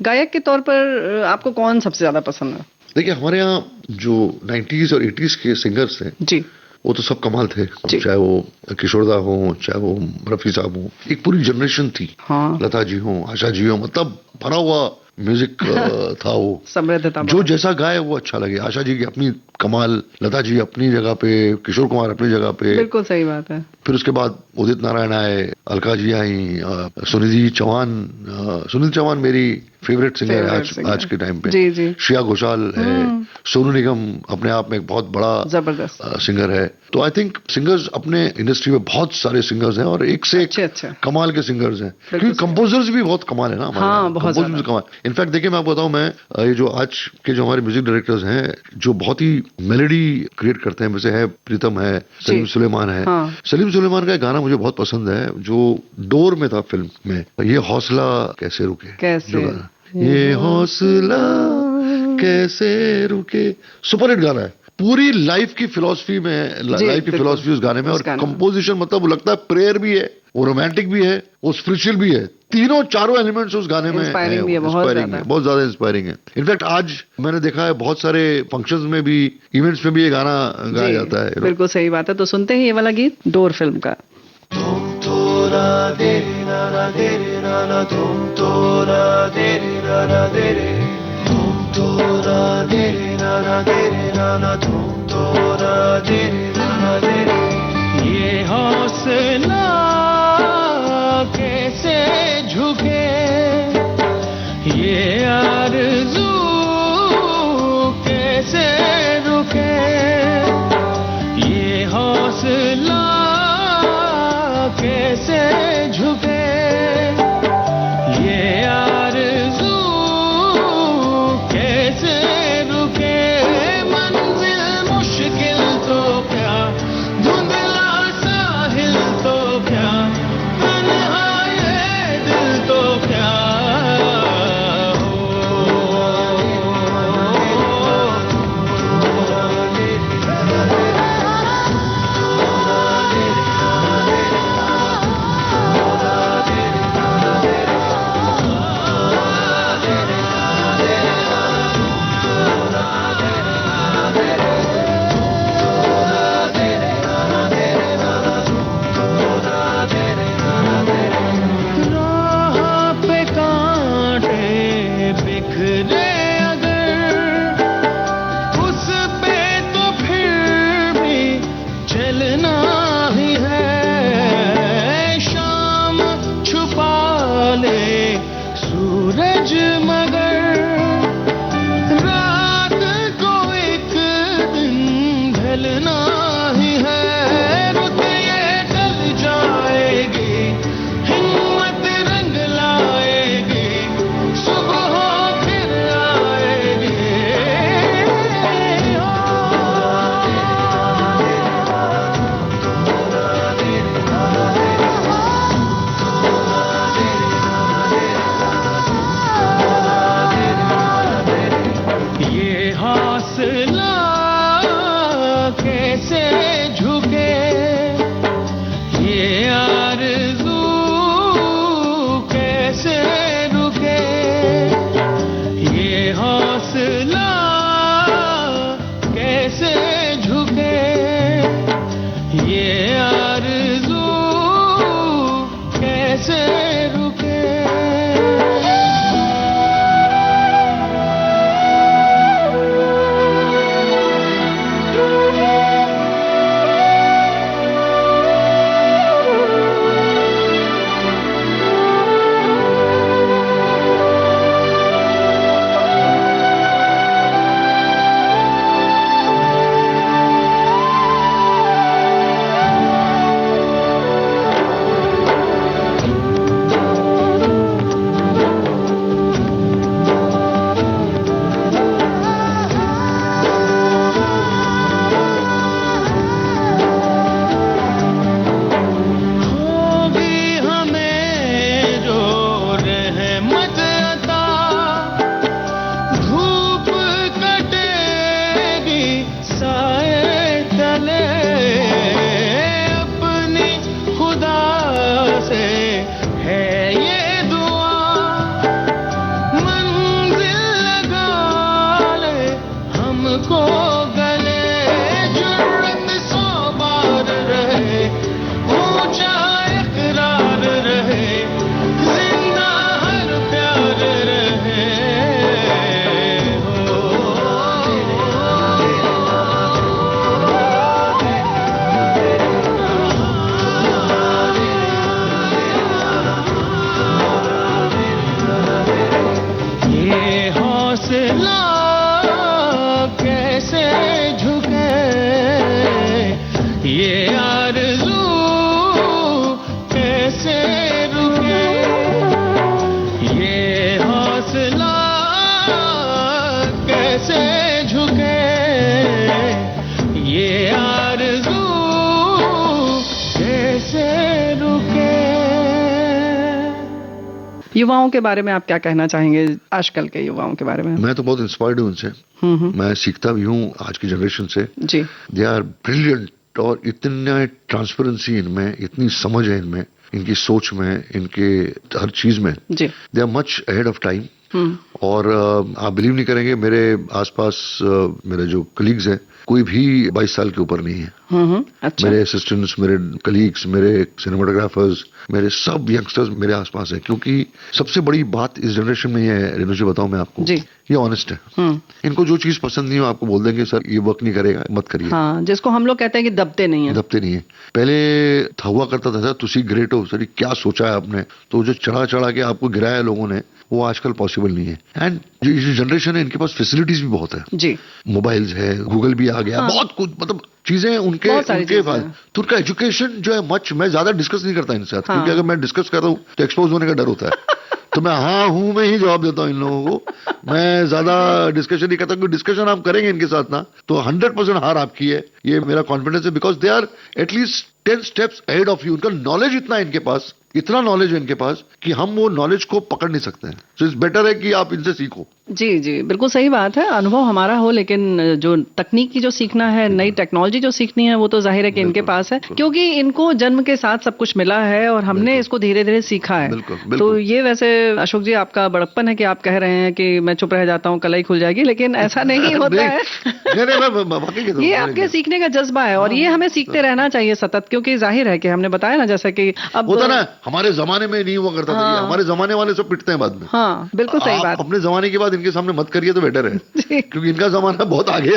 गायक के तौर पर आपको कौन सबसे ज्यादा पसंद है? देखिए, हमारे यहाँ जो 90s और 80s के सिंगर्स थे जी, वो तो सब कमाल थे, चाहे वो किशोरदा हो, चाहे वो रफी साहब हो, एक पूरी जनरेशन थी। हाँ। लता जी हो, आशा जी हो, मतलब भरा हुआ म्यूजिक था वो, समृद्ध था। जो जैसा गाए वो अच्छा लगे। आशा जी की अपनी कमाल, लता जी अपनी जगह पे, किशोर कुमार अपनी जगह पे, बिल्कुल सही बात है। फिर उसके बाद उदित नारायण आए, अलका जी आई, सुनिधि चौहान मेरी फेवरेट सिंगर है आज के टाइम पे। जी जी। श्रेया घोषाल है, सोनू निगम अपने आप में एक बहुत बड़ा जबरदस्त सिंगर है। तो आई थिंक सिंगर्स अपने इंडस्ट्री में बहुत सारे सिंगर्स हैं और एक से एक कमाल के सिंगर्स हैं, क्योंकि कंपोजर्स भी बहुत कमाल है ना हमारे। हाँ, बहुत कमाल। इनफैक्ट देखिए, मैं आपको बताऊं, मैं ये जो आज के जो हमारे म्यूजिक डायरेक्टर्स हैं जो बहुत ही मेलोडी क्रिएट करते हैं, वैसे है प्रीतम है, सलीम सुलेमान है। सलीम सुलेमान का एक गाना मुझे बहुत पसंद है जो डोर में था फिल्म में, ये हौसला कैसे रुके, जो गाना, ये हौसला कैसे रुके, सुपरहिट गाना है। पूरी लाइफ की फिलॉसफी में, लाइफ की फिलॉसफी उस गाने में, और कंपोजिशन मतलब वो लगता है प्रेयर भी है, वो रोमांटिक भी है, वो स्पिरिचुअल भी है, तीनों चारों एलिमेंट्स उस गाने में इंस्पायरिंग है, बहुत ज्यादा इंस्पायरिंग है। इनफैक्ट आज मैंने देखा है बहुत सारे फंक्शंस में भी, इवेंट्स में भी ये गाना गाया जाता है। बिल्कुल सही बात है। तो सुनते हैं ये वाला गीत डोर फिल्म का। ये हौसला कैसे झुके, ये आरज़ू कैसे रुके, ये हौसला कैसे झुके, ये आरज़ू कैसे रुके, मंजिल मुश्किल तो क्या, धुंधला साहिल तो क्या, साए तले अपनी खुदा से है ये दुआ, मंजिल लगा ले हमको गले, जुर्रत 100 बार रहे, ऊंचा इकरार रहे, जिंदा हर प्यार रहे। ये हौसला कैसे झुके, ये आरज़ू कैसे रुके, ये हौसला कैसे झुके, ये आरज़ू कैसे रुके। युवाओं के बारे में आप क्या कहना चाहेंगे, आजकल के युवाओं के बारे में? मैं तो बहुत इंस्पायर्ड हूँ उनसे, मैं सीखता भी हूँ आज की जनरेशन से। जी, दे आर ब्रिलियंट, और इतना ट्रांसपेरेंसी इनमें, इतनी समझ है इनमें, इनकी सोच में, इनके हर चीज में। जी, they are much ahead of time. और आप बिलीव नहीं करेंगे, मेरे आसपास मेरे जो कलीग्स हैं, कोई भी 22 साल के ऊपर नहीं है। अच्छा, मेरे असिस्टेंट्स, मेरे कलीग्स, मेरे सिनेमाटोग्राफर्स, मेरे सब यंगस्टर्स मेरे आसपास हैं। क्योंकि सबसे बड़ी बात इस जनरेशन में ये है, रेणु जी बताऊं मैं आपको, जी, ये ऑनेस्ट है। इनको जो चीज पसंद नहीं हो, आपको बोल देंगे सर ये वर्क नहीं करेगा, मत करिए। हाँ, जिसको हम लोग कहते हैं कि दबते नहीं है। दबते नहीं है। पहले हुआ करता था, तुसी ग्रेट हो सर, क्या सोचा है आपने, तो जो चढ़ा चढ़ा के आपको गिराया लोगों ने, वो आजकल पॉसिबल नहीं है। एंड जो जनरेशन है, इनके पास फैसिलिटीज भी बहुत है। जी, मोबाइल्स है, गूगल भी आ गया, बहुत कुछ, मतलब चीजें उनके पास। तो उनका एजुकेशन जो है मच, मैं ज्यादा डिस्कस नहीं करता इनके साथ, क्योंकि अगर मैं डिस्कस करता हूँ तो एक्सपोज होने का डर होता है। तो मैं हाँ हूं में ही जवाब देता हूँ इन लोगों को, मैं ज्यादा डिस्कशन नहीं करता, क्योंकि डिस्कशन आप करेंगे इनके साथ ना, तो 100% हार आपकी है, ये मेरा कॉन्फिडेंस है। Because they are at least 10 steps ahead of you. उनका नॉलेज इतना है इनके पास, इतना नॉलेज है इनके पास कि हम वो नॉलेज को पकड़ नहीं सकते हैं। सो इट्स बेटर है कि आप इनसे सीखो। जी, जी, बिल्कुल सही बात है। अनुभव हमारा हो, लेकिन जो तकनीकी जो सीखना है, नई टेक्नोलॉजी जो सीखनी है, वो तो जाहिर है कि इनके पास है, क्योंकि इनको जन्म के साथ सब कुछ मिला है और हमने इसको धीरे धीरे सीखा है। तो ये वैसे अशोक जी आपका बड़प्पन है कि आप कह रहे हैं कि मैं चुप रह जाता हूँ, कलाई खुल जाएगी, लेकिन ऐसा नहीं होता है। ये आपके सीखने का जज्बा है, और ये हमें सीखते रहना चाहिए सतत, क्योंकि जाहिर है कि हमने बताया ना, जैसे कि अब होता ना, हमारे जमाने में नहीं हुआ करता था, हमारे जमाने वाले सब पिटते हैं बाद में। हाँ, बिल्कुल सही बात। अपने जमाने के बाद इनके सामने मत करिए तो बेटर है, क्योंकि इनका जमाना बहुत आगे है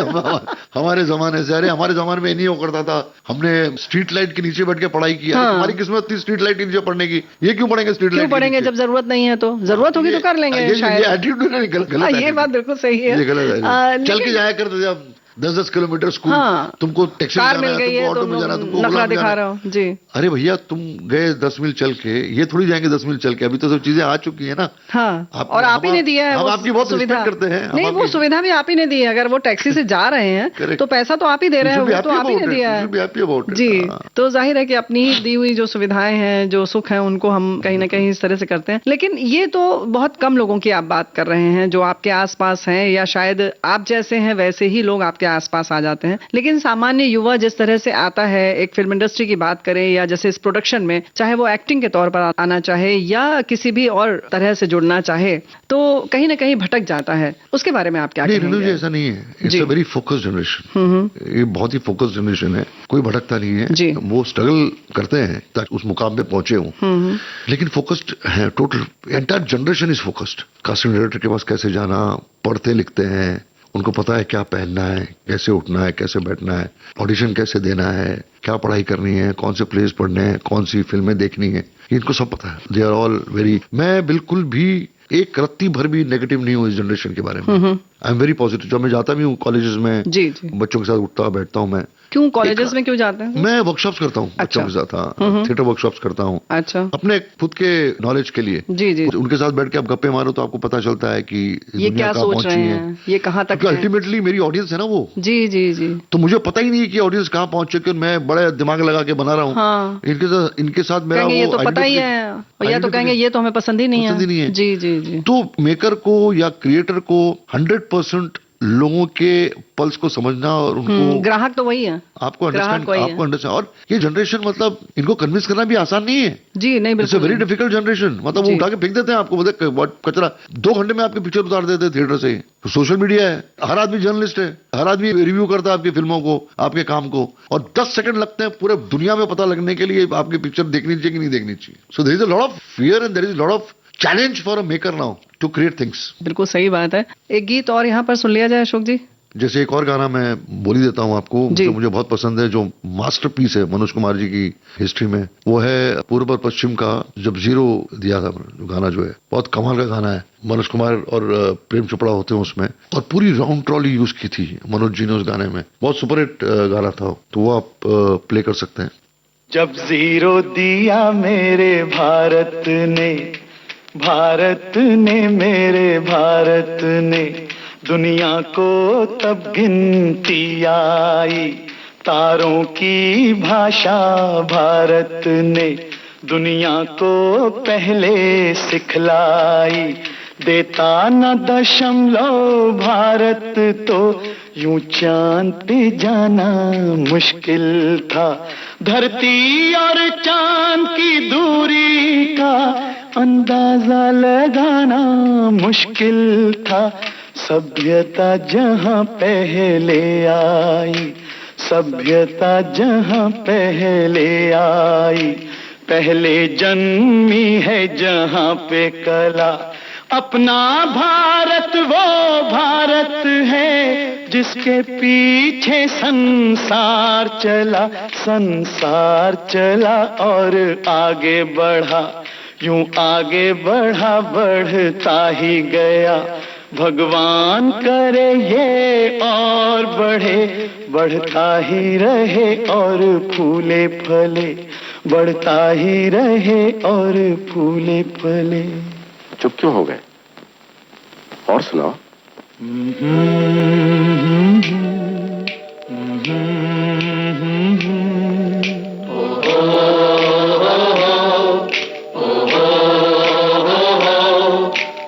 हमारे जमाने से। अरे हमारे जमाने में नहीं हो करता था, हमने स्ट्रीट लाइट के नीचे बैठ के पढ़ाई की। हमारी किस्मत थी स्ट्रीट लाइट के नीचे पढ़ने की, ये क्यों पढ़ेंगे स्ट्रीट लाइट? क्यों पढ़ेंगे जब जरूरत नहीं है? तो जरूरत होगी तो कर लेंगे शायद। ये एटीट्यूड नहीं, गलत है। ये बात बिल्कुल सही है, ये गलत है। चल के जाया करते थे आप 10-10 किलोमीटर स्कूल। तुमको टैक्सी में जाना है, तुमको ऑटो में जाना है, तुमको नखरा दिखा रहा हूँ जी। अरे भैया तुम गए 10 मील चल के, ये थोड़ी जाएंगे 10 मील चल के, अभी तो सब चीजें आ चुकी है ना। हाँ, और आप ही ने दिया है, हम आपकी बहुत सुविधा करते हैं। नहीं, वो सुविधा भी आप ही ने दी है। अगर वो टैक्सी से जा रहे हैं तो पैसा तो आप ही दे रहे हैं, वो तो आप ही ने दिया है जी। तो जाहिर है कि अपनी दी हुई जो सुविधाएं हैं, जो सुख है, उनको हम कहीं ना कहीं इस तरह से करते हैं। लेकिन ये तो बहुत कम लोगों की आप बात कर रहे हैं जो आपके आसपास हैं, या शायद आप जैसे हैं वैसे ही लोग आपके आसपास आ जाते हैं। लेकिन सामान्य युवा जिस तरह से आता है, एक फिल्म इंडस्ट्री की बात करें या जैसे इस प्रोडक्शन में, चाहे वो एक्टिंग के तौर पर आना चाहे या किसी भी और तरह से जुड़ना चाहे, तो कहीं ना कहीं भटक जाता है। उसके बारे में आप क्या कहेंगे? नहीं, ऐसा नहीं है। It's a very focused generation. ये बहुत ही फोकस्ड जनरेशन है, कोई भटकता नहीं है। वो स्ट्रगल करते हैं ताकि उस मुकाम पे पहुंचे हों, लेकिन फोकस्ड है। Total entire generation is focused. Casting director के पास कैसे जाना, पढ़ते लिखते हैं, उनको पता है क्या पहनना है, कैसे उठना है, कैसे बैठना है, ऑडिशन कैसे देना है, क्या पढ़ाई करनी है, कौन से प्लेस पढ़ने हैं, कौन सी फिल्में देखनी है, इनको सब पता है। दे आर ऑल वेरी, मैं बिल्कुल भी एक रत्ती भर भी नेगेटिव नहीं हूँ इस जनरेशन के बारे में। I am very positive. जब मैं जाता भी हूँ कॉलेजेस में, जी, बच्चों के साथ उठता बैठता हूँ मैं। क्यों कॉलेजेस में क्यों जाते हैं? मैं वर्कशॉप्स करता हूँ बच्चों के साथ। थिएटर वर्कशॉप्स करता हूँ। अच्छा, अपने खुद के नॉलेज के लिए। जी जी। उनके साथ बैठ के आप गप्पे मारो तो आपको पता चलता है कि ये क्या सोच रहे हैं, ये कहाँ तक है। अल्टीमेटली मेरी ऑडियंस है ना वो। जी जी जी। तो मुझे पता ही नहीं है कि ऑडियंस कहाँ पहुंच चुकी है। मैं बड़ा दिमाग लगा के बना रहा हूँ। हाँ। इनके साथ मेरा ये तो पता ही है, या तो कहेंगे ये तो हमें पसंद ही नहीं है। जी जी जी। तो मेकर को या क्रिएटर को 100% लोगों के पल्स को समझना और उनको ग्राहक तो वही है, आपको अंडरस्टैंड और ये जनरेशन मतलब इनको कन्विंस करना भी आसान नहीं है जी। नहीं, बिल्कुल वेरी डिफिकल्ट जनरेशन, मतलब वो उठा के फेंक देते हैं आपको, मतलब बहुत कचरा, 2 घंटे में आपकी पिक्चर उतार देते हैं थिएटर से। तो सोशल मीडिया है, हर आदमी जर्नलिस्ट है, हर आदमी रिव्यू करता है आपकी फिल्मों को, आपके काम को, और 10 सेकंड लगते हैं पूरे दुनिया में पता लगने के लिए आपकी पिक्चर देखनी चाहिए कि नहीं देखनी चाहिए। So there is a lot of fear and there is lot of challenge for a maker now to create things. बिल्कुल सही बात है। एक गीत और यहाँ पर सुन लिया जाए अशोक जी। जैसे एक और गाना मैं बोल ही देता हूँ आपको, जो मुझे बहुत पसंद है, जो मास्टरपीस है मनोज कुमार जी की हिस्ट्री में, वो है पूर्व और पश्चिम का जब जीरो दिया था गाना, जो है बहुत कमाल का गाना है। मनोज कुमार और प्रेम चोपड़ा होते हैं उसमें, और पूरी राउंड ट्रॉली यूज की थी मनोज जी ने उस गाने में, बहुत सुपरहिट गाना था। तो वो आप प्ले कर सकते हैं। जब जीरो दिया मेरे भारत ने मेरे भारत ने, दुनिया को तब गिनती आई, तारों की भाषा भारत ने दुनिया को पहले सिखलाई, देता न दशमलव भारत तो यूं चांद पे जाना मुश्किल था, धरती और चांद की दूरी का अंदाजा लगाना मुश्किल था, सभ्यता जहां पहले आई, सभ्यता जहां पहले आई, पहले जन्मी है जहां पे कला, अपना भारत वो भारत है जिसके पीछे संसार चला और आगे बढ़ा, यूं आगे बढ़ा बढ़ता ही गया, भगवान करे ये और बढ़े, बढ़ता ही रहे और फूले फले, बढ़ता ही रहे और फूले फले। चुप क्यों हो गए? और सुनाओ।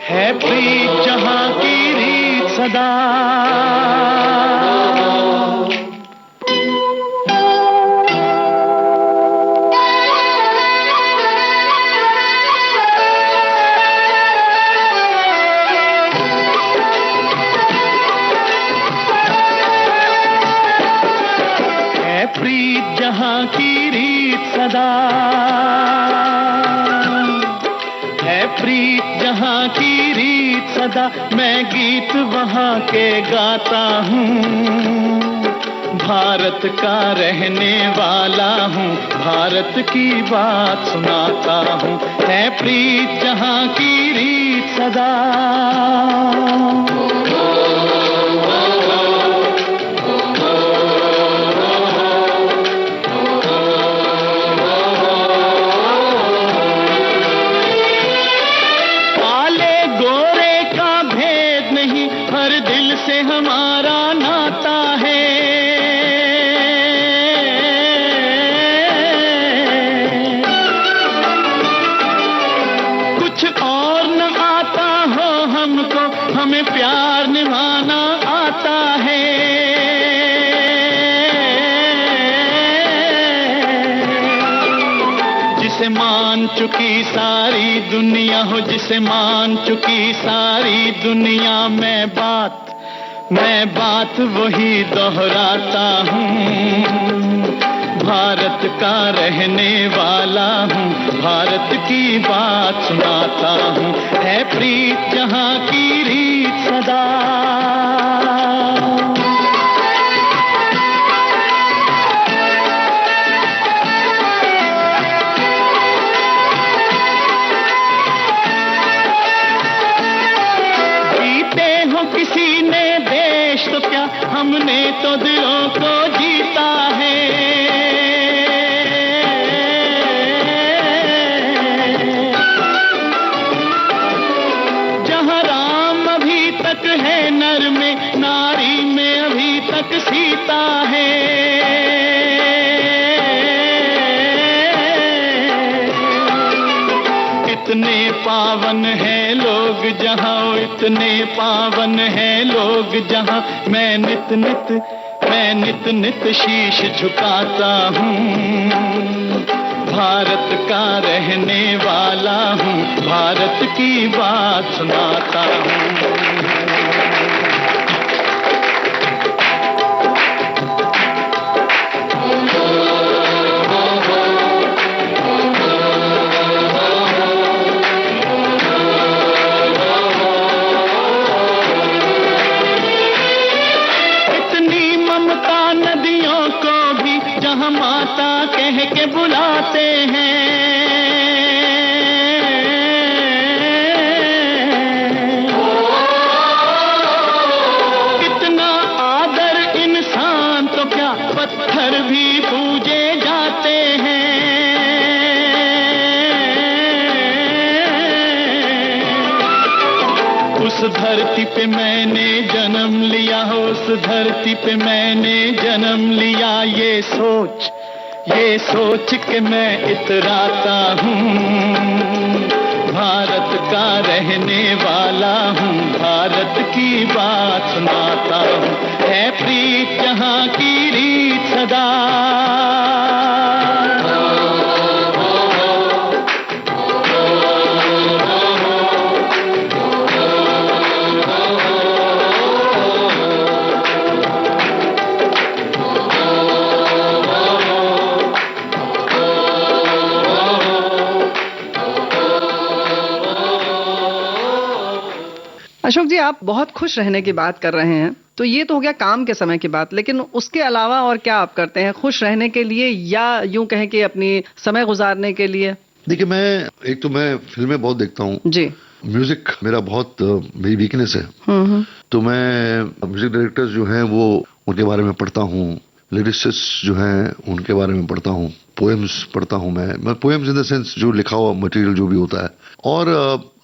है प्रीत जहां की रीत सदा, प्रीत जहां की रीत सदा, है प्रीत जहां की रीत सदा, मैं गीत वहां के गाता हूँ, भारत का रहने वाला हूँ, भारत की बात सुनाता हूँ, है प्रीत जहां की रीत सदा। हमारा नाता है, कुछ और न आता हो हमको, हमें प्यार निभाना आता है, जिसे मान चुकी सारी दुनिया हो, जिसे मान चुकी सारी दुनिया, मैं बात वही दोहराता हूँ, भारत का रहने वाला हूँ, भारत की बात सुनाता हूँ, है प्रीत जहां की रीत सदा। किसी ने देश तो क्या, हमने तो दिलों को जीता है, जहां राम अभी तक है नर में, नारी में अभी तक सीता है, कितने पावन है लोग जहां इतने पावन हैं लोग जहां मैं नित नित शीश झुकाता हूँ। भारत का रहने वाला हूँ, भारत की बात सुनाता हूँ। माता कह के बुलाते हैं, कितना आदर इंसान तो क्या पत्थर भी पूजे जाते हैं। उस धरती पे मैंने जन्म लिया, उस धरती पे मैंने जन्म लिया, ये सोच के मैं इतराता हूँ। भारत का रहने वाला हूँ, भारत की बात सुनाता हूँ। है प्रीत जहाँ की रीत सदा, अशोक जी, आप बहुत खुश रहने की बात कर रहे हैं, तो ये तो हो गया काम के समय की बात, लेकिन उसके अलावा और क्या आप करते हैं खुश रहने के लिए, या यूं कहें कि अपनी समय गुजारने के लिए? देखिए, मैं फिल्में बहुत देखता हूँ जी। म्यूजिक मेरा बहुत मेरी वीकनेस है, तो मैं म्यूजिक डायरेक्टर्स जो हैं वो उनके बारे में पढ़ता हूँ, लिरिसिस्ट जो हैं उनके बारे में पढ़ता हूँ, पोएम्स पढ़ता हूँ। मैं पोएम्स इन द सेंस जो लिखा हुआ मटेरियल जो भी होता है, और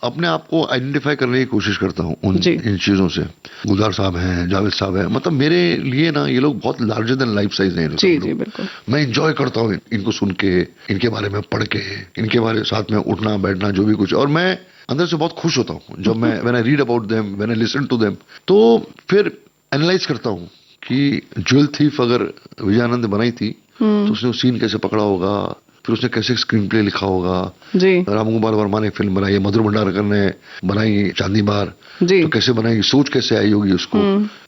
अपने आप को आइडेंटिफाई करने की कोशिश करता हूँ इन चीजों से। गुलजार साहब हैं, जावेद साहब हैं, मतलब मेरे लिए ना ये लोग बहुत लार्जर देन लाइफ साइज हैं। जी जी बिल्कुल। मैं एंजॉय करता हूँ इनको सुन के, इनके बारे में पढ़ के, इनके बारे साथ में उठना बैठना जो भी कुछ, और मैं अंदर से बहुत खुश होता हूँ जब मैं when I read about them, when I listen to them. तो फिर एनालाइज करता हूँ कि ज्वेल थीफ अगर विजयानंद ने बनाई थी तो उसने उस सीन कैसे पकड़ा होगा, फिर उसने कैसे स्क्रीन प्ले लिखा होगा। राम गोपाल वर्मा ने फिल्म बनाई, मधुर भंडारकर ने बनाई चांदनी बार, तो कैसे बनाई, सोच कैसे आई होगी उसको।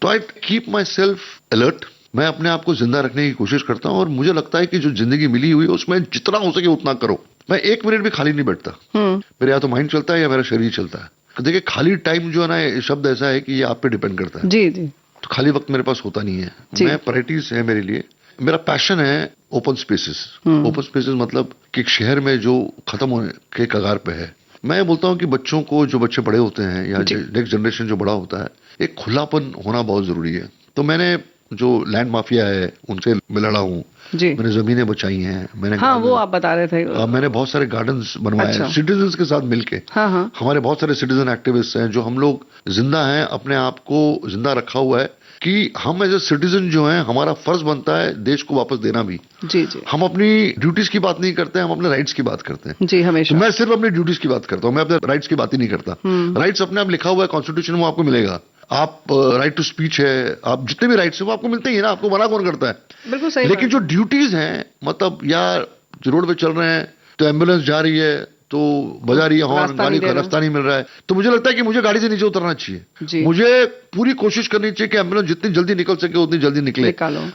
तो I keep my self alert, मैं अपने आप को जिंदा रखने की कोशिश करता हूँ, और मुझे लगता है कि जो जिंदगी मिली हुई है उसमें जितना हो सके उतना करो। मैं एक मिनट भी खाली नहीं बैठता, मेरा या तो माइंड चलता है या मेरा शरीर चलता है। देखिए, खाली टाइम जो है ना, ये शब्द ऐसा है कि ये आप पे डिपेंड करता है। जी जी। तो खाली वक्त मेरे पास होता नहीं है, मैं प्रायोरिटीज है मेरे लिए। मेरा पैशन है ओपन स्पेसेस। ओपन स्पेसेस मतलब कि एक शहर में जो खत्म होने के कगार पे है। मैं बोलता हूँ कि बच्चों को, जो बच्चे बड़े होते हैं या नेक्स्ट जनरेशन जो बड़ा होता है, एक खुलापन होना बहुत जरूरी है। तो मैंने जो लैंड माफिया है उनसे मैं लड़ा हूँ, मैंने जमीनें बचाई हैं, मैंने वो आप बता रहे थे। मैंने बहुत सारे गार्डन्स बनवाए हैं सिटीजन्स के साथ मिलके। हमारे बहुत सारे सिटीजन एक्टिविस्ट हैं जो हम लोग जिंदा हैं, अपने आप को जिंदा रखा हुआ है कि हम एज ए सिटीजन जो हैं, हमारा फर्ज बनता है देश को वापस देना भी। जी जी। हम अपनी ड्यूटीज की बात नहीं करते हैं, हम अपने राइट्स की बात करते हैं। जी हमेशा। तो मैं सिर्फ अपनी ड्यूटीज की बात करता हूँ, मैं अपने राइट्स की बात ही नहीं करता। राइट्स अपने आप लिखा हुआ है कॉन्स्टिट्यूशन में, आपको मिलेगा। आप राइट टू स्पीच है, आप जितने भी राइट्स है वो आपको मिलते ही है ना, आपको मना कौन करता है? बिल्कुल सही। लेकिन जो ड्यूटीज हैं, मतलब यार जो रोड पे चल रहे हैं तो एम्बुलेंस जा रही है तो बजा रही है हॉर्न, गाड़ी का रास्ता नहीं मिल रहा है, तो मुझे लगता है कि मुझे गाड़ी से नीचे उतरना चाहिए। मुझे पूरी कोशिश करनी चाहिए कि एम्बुलेंस जितनी जल्दी निकल सके उतनी जल्दी निकले।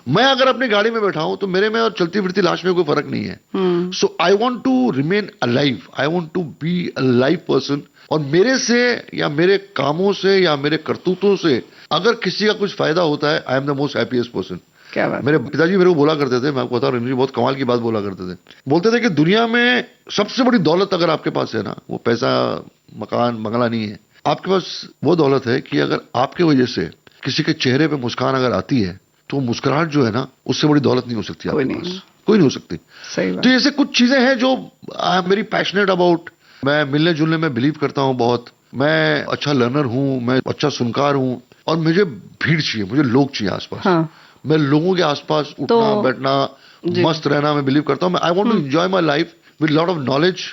मैं अगर अपनी गाड़ी में बैठा हूं तो मेरे में और चलती फिरती लाश में कोई फर्क नहीं है। So I want to remain alive, I want to be a live person. और मेरे से या मेरे कामों से या मेरे करतूतों से अगर किसी का कुछ फायदा होता है, I am the most happiest person. क्या बात। मेरे पिताजी मेरे को बोला करते थे, मैं आपको बता रहा हूँ, बहुत कमाल की बात बोला करते थे। बोलते थे कि दुनिया में सबसे बड़ी दौलत अगर आपके पास है ना, वो पैसा, मकान, बंगला नहीं है। आपके पास वो दौलत है कि अगर आपके वजह से किसी के चेहरे पे मुस्कान अगर आती है तो मुस्कुराहट जो है ना, उससे बड़ी दौलत नहीं हो सकती आपके पास, कोई नहीं हो सकती। सही बात। तो ऐसे कुछ चीजें हैं जो I am very passionate about. मैं मिलने जुलने में बिलीव करता हूँ बहुत। मैं अच्छा लर्नर हूँ, मैं अच्छा सुनकार हूँ, और मुझे भीड़ चाहिए, मुझे लोग चाहिए आसपास। मैं लोगों के आसपास उठना बैठना, मस्त रहना मैं बिलीव करता हूँ। I want to enjoy my life with lot of knowledge,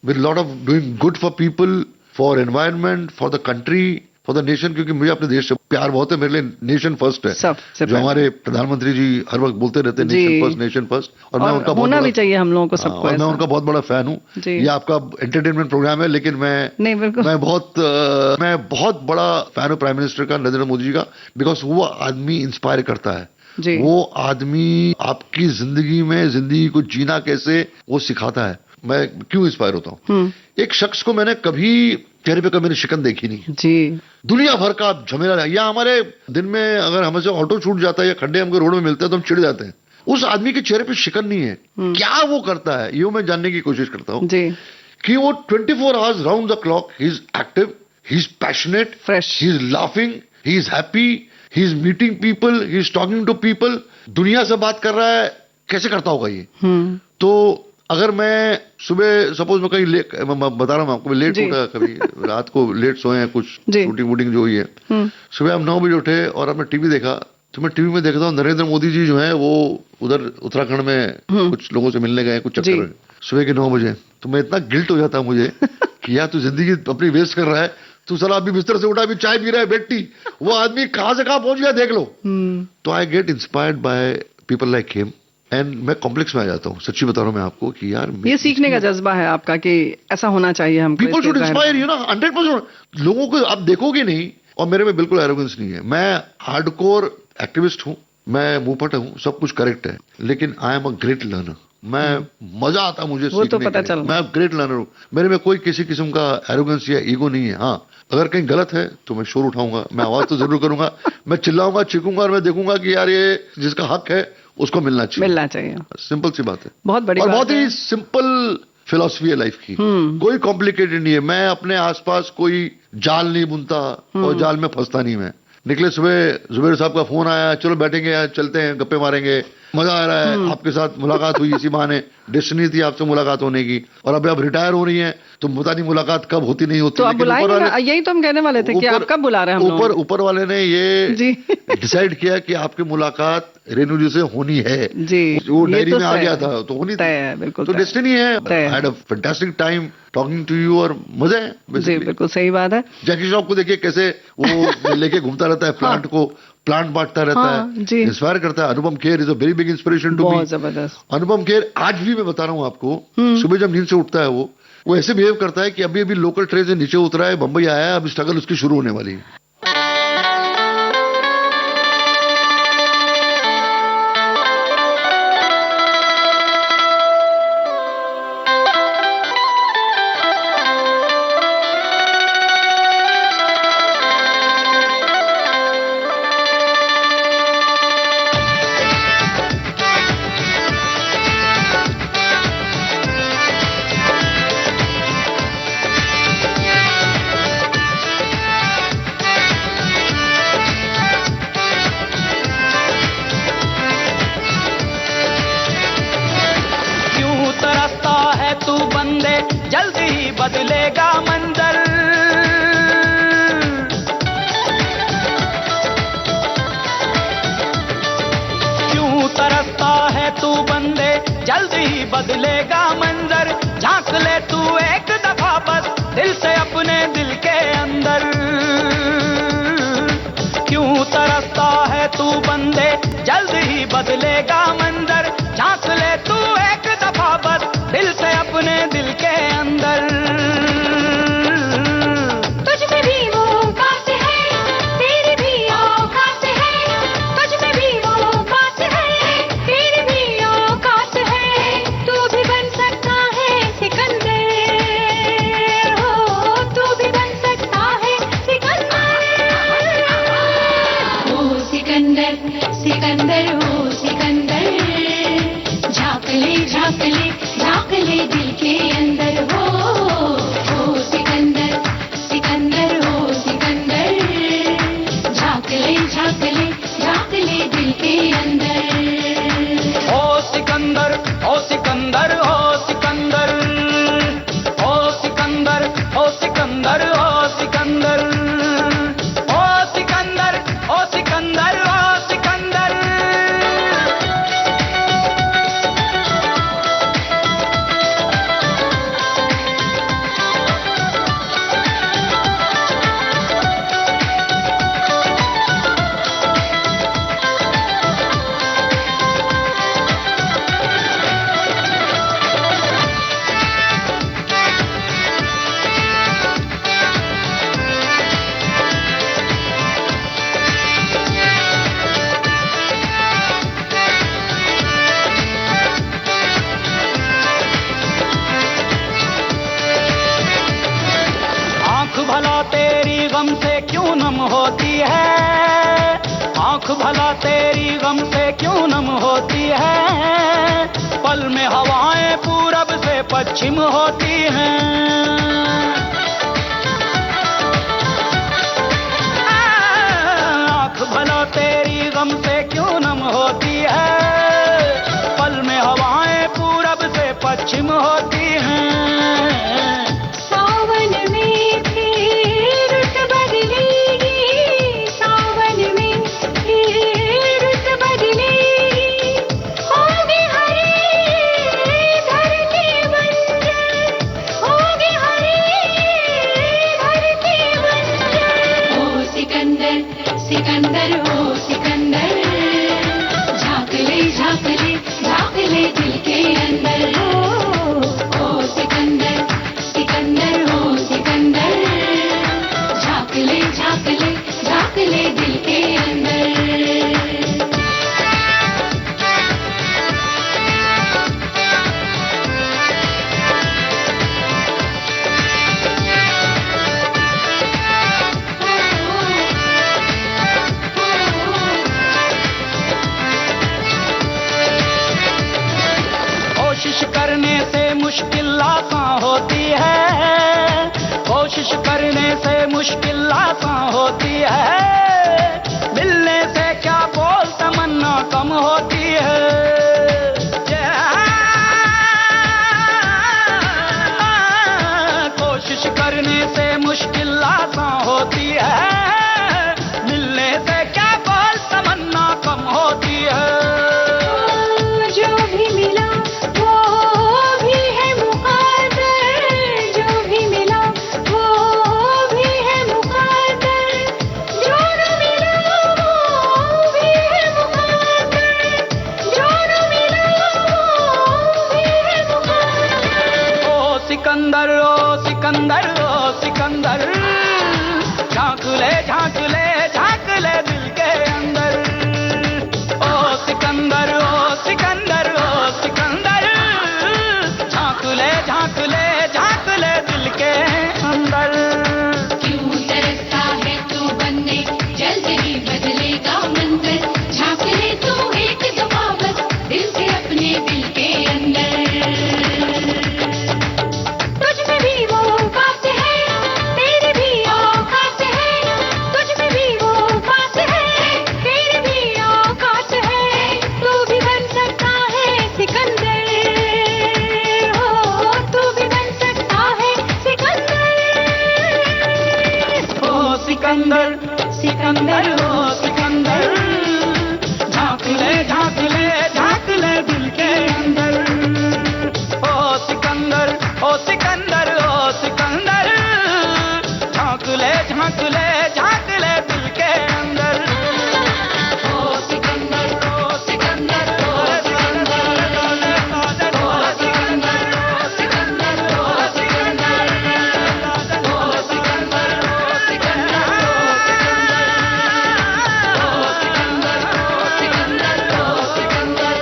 with lot of doing good for people, for environment, for the country, for the nation, क्योंकि मुझे अपने देश से प्यार बहुत है। मेरे लिए नेशन फर्स्ट है, जो हमारे प्रधानमंत्री जी हर वक्त बोलते रहते हैं, नेशन फर्स्ट, नेशन फर्स्ट। और मैं उनका होना भी चाहिए हम लोगों को सबको। मैं उनका बहुत बड़ा फैन हूँ। ये आपका एंटरटेनमेंट प्रोग्राम है, लेकिन मैं बहुत बड़ा फैन हूँ प्राइम मिनिस्टर का, नरेंद्र मोदी जी का, बिकॉज वो आदमी इंस्पायर करता है। वो आदमी आपकी जिंदगी को जीना कैसे वो सिखाता है। मैं क्यों इंस्पायर होता हूँ? एक शख्स को मैंने कभी चेहरे पे कभी मैंने शिकन देखी नहीं जी। दुनिया भर का झमेला, या हमारे दिन में अगर हमसे ऑटो छूट जाता है या खड्डे हमको रोड में मिलते हैं तो हम चिढ़ जाते हैं। उस आदमी के चेहरे पे शिकन नहीं है। क्या वो करता है, ये मैं जानने की कोशिश करता हूँ कि वो 24 hours round the clock he is active, he is passionate, fresh, he is laughing, he is happy, he is meeting people, he is talking to people. दुनिया से बात कर रहा है, कैसे करता होगा ये? तो अगर मैं सुबह सपोज मैं कहीं बता रहा हूँ आपको, लेट उठा, कभी रात को लेट सोए हैं, कुछ शूटिंग वूटिंग जो हुई है, सुबह हम 9 बजे उठे और हमने टीवी देखा, तो मैं टीवी में देखता हूँ नरेंद्र मोदी जी जो है वो उधर उत्तराखंड में कुछ लोगों से मिलने गए, कुछ चक्कर में, सुबह के 9 बजे। तो मैं इतना गिल्ट हो जाता हूँ मुझे कि यार तू जिंदगी अपनी वेस्ट कर रहा है, तू साला अभी बिस्तर से उठा, अभी चाय पी रहा है बेटी, वो आदमी कहाँ से कहाँ पहुंच गया देख लो। तो I get inspired by people like him and मैं कॉम्प्लेक्स में आ जाता हूँ। सच्ची बता रहा हूँ मैं आपको कि यार ये सीखने का जज्बा है आपका कि ऐसा होना चाहिए हमको। पीपल शुड इंस्पायर यू ना 100%। लोगों को आप देखोगे नहीं, और मेरे में बिल्कुल एरोगेंस नहीं है। मैं हार्डकोर एक्टिविस्ट हूँ, मैं मुंहफट हूँ, सब कुछ करेक्ट है, लेकिन I am a great learner. मैं मजा आता मुझे सीखने, तो पता चला। मैं ग्रेट लर्नर हूँ, मेरे में कोई किसी किस्म का एरोगेंस या ईगो नहीं है। हाँ, अगर कहीं गलत है तो मैं शोर उठाऊंगा, मैं आवाज तो जरूर करूंगा, मैं चिल्लाऊंगा, चीखूंगा, और मैं देखूंगा कि यार ये जिसका हक है उसको मिलना चाहिए। सिंपल सी बात है, बहुत बड़ी और बहुत ही सिंपल फिलॉसफी है लाइफ की, कोई कॉम्प्लिकेटेड नहीं है। मैं अपने आसपास कोई जाल नहीं बुनता और जाल में फंसता नहीं। मैं निकले सुबह, जुबेर साहब का फोन आया, चलो बैठेंगे, चलते हैं, गप्पे मारेंगे, मजा आ रहा है, आपके साथ मुलाकात हुई, इसी बहाने डेस्टिनी थी आपसे मुलाकात होने की, और अभी आप रिटायर हो रही हैं, तो पता नहीं मुलाकात कब होती नहीं होती। तो आप बुलाएंगे, यही तो हम कहने वाले थे कि आप कब बुला रहे हैं। ऊपर वाले ने ये डिसाइड किया कि आपकी मुलाकात रेणु जी से होनी है जी। वो डायरी में आ गया था तो होनी थी, बिल्कुल तो डेस्टिनी है। I had a fantastic time talking to you, और मजा है जी, बिल्कुल सही बात है। जैकी श्रॉफ को देखिए कैसे वो लेके घूमता रहता है प्लांट को, प्लांट बांटता रहता है, इंस्पायर करता है। Anupam Kher is a very big inspiration to me. जबरदस्त। अनुपम खेर आज भी मैं बता रहा हूँ आपको, सुबह जब नींद से उठता है वो ऐसे बिहेव करता है कि अभी अभी लोकल ट्रेन से नीचे उतरा है, बंबई आया है, अब स्ट्रगल उसकी शुरू होने वाली है। बदलेगा मंजर, क्यों तरसता है तू बंदे, जल्दी ही बदलेगा मंजर। झांक ले तू एक दफा बस दिल से अपने दिल के अंदर, क्यों तरसता है तू बंदे, जल्दी ही बदलेगा मंजर। झांक ले तू एक दफा बस दिल से अपने दिल के अंदर। भला तेरी गम से क्यों नम होती है, पल में हवाएं पूरब से पश्चिम होती हैं। आँख भला तेरी गम से क्यों नम होती है, पल में हवाएं पूरब से पश्चिम होती हैं। सावन में फिर रुत बदलेगी, सावन में फिर रुत बदलेगी, होगी हरी धरती बंजर, होगी हरी धरती बंजर। ओ सिकंदर सिकंदर ओ सिकंदर, झांक ले झांक ले झांक ले दिल के अंदर। ओ सिकंदर सिकंदर ओ सिकंदर, झांक ले झांक ले झांक ले दिल के अंदर। कोशिश करने से मुश्किल आसान होती है, कोशिश करने से मुश्किल आसान होती है, मिलने से क्या बोल तमन्ना कम होती है। कोशिश करने से मुश्किल आसान होती है, मिलने से क्या बोल तमन्ना कम होती है। जो भी मिला वो भी है मुक़द्दर, जो भी मिला वो भी है मुक़द्दर, जो न मिला वो भी है मुक़द्दर, जो न मिला वो भी है मुक़द्दर। ओ सिकंदर ओ सिकंदर ओ सिकंदर, झांक ले झांक ले झांक ले दिल के अंदर। ओ सिकंदर ओ सिकंदर ओ सिकंदर, झांक ले झांक ले झांक ले दिल के अंदर। क्यों तरसता है तू बनने, जल्द ही बदलेगा मंजर, झांक ले तू एक दफा बस दिल से अपने दिल के अंदर। तुझ में भी वो बात है, तेरी भी औकात है, तुझ में भी वो बात है, तेरी भी औकात है, तू भी बन सकता है सिकंदर, हो तू भी बन सकता है सिकंदर। ओ सिकंदर सिकंदर ओ सिकंदर, झांक ले झांक ले दिल के अंदर। ओ सिकंदर ओ सिकंदर ओ सिकंदर, झांक ले झांक ले दिल के अंदर। ओ सिकंदर ओ सिकंदर ओ सिकंदर, ओ सिकंदर ओ सिकंदर ओ सिकंदर, ओ सिकंदर ओ सिकंदर ओ सिकंदर।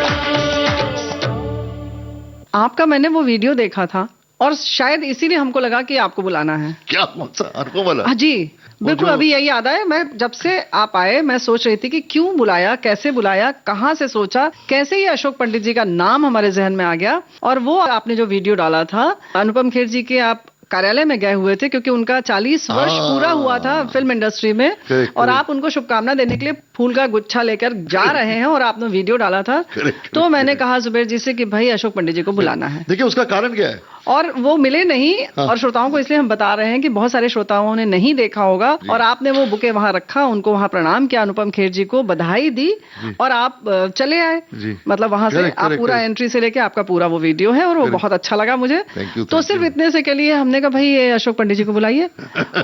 आपका मैंने वो वीडियो देखा था और शायद इसीलिए हमको लगा कि आपको बुलाना है। क्या कौन सा अनुपम वाला? हाँ जी बिल्कुल, जो- अभी यही याद आया। मैं जब से आप आए मैं सोच रही थी कि क्यों बुलाया, कैसे बुलाया, कहाँ से सोचा, कैसे ये अशोक पंडित जी का नाम हमारे जहन में आ गया। और वो आपने जो वीडियो डाला था अनुपम खेर जी के, आप कार्यालय में गए हुए थे क्योंकि उनका 40 वर्ष पूरा हुआ था फिल्म इंडस्ट्री में, correct, और correct. आप उनको शुभकामना देने के लिए फूल का गुच्छा लेकर जा रहे हैं और आपने वीडियो डाला था। Correct, तो मैंने correct. कहा जुबेर जी से कि भाई अशोक पंडित जी को बुलाना है, देखिए उसका कारण क्या है। और वो मिले नहीं। हाँ। और श्रोताओं को इसलिए हम बता रहे हैं कि बहुत सारे श्रोताओं ने नहीं देखा होगा, और आपने वो बुके वहां रखा, उनको वहां प्रणाम किया, अनुपम खेर जी को बधाई दी और आप चले आए। जी। मतलब वहां से Correct, आप correct, पूरा correct. एंट्री से लेके आपका पूरा वो वीडियो है और वो Correct. बहुत अच्छा लगा मुझे। Thank you, तो thank सिर्फ you. इतने से के लिए हमने कहा भाई ये अशोक पंडित जी को बुलाइए,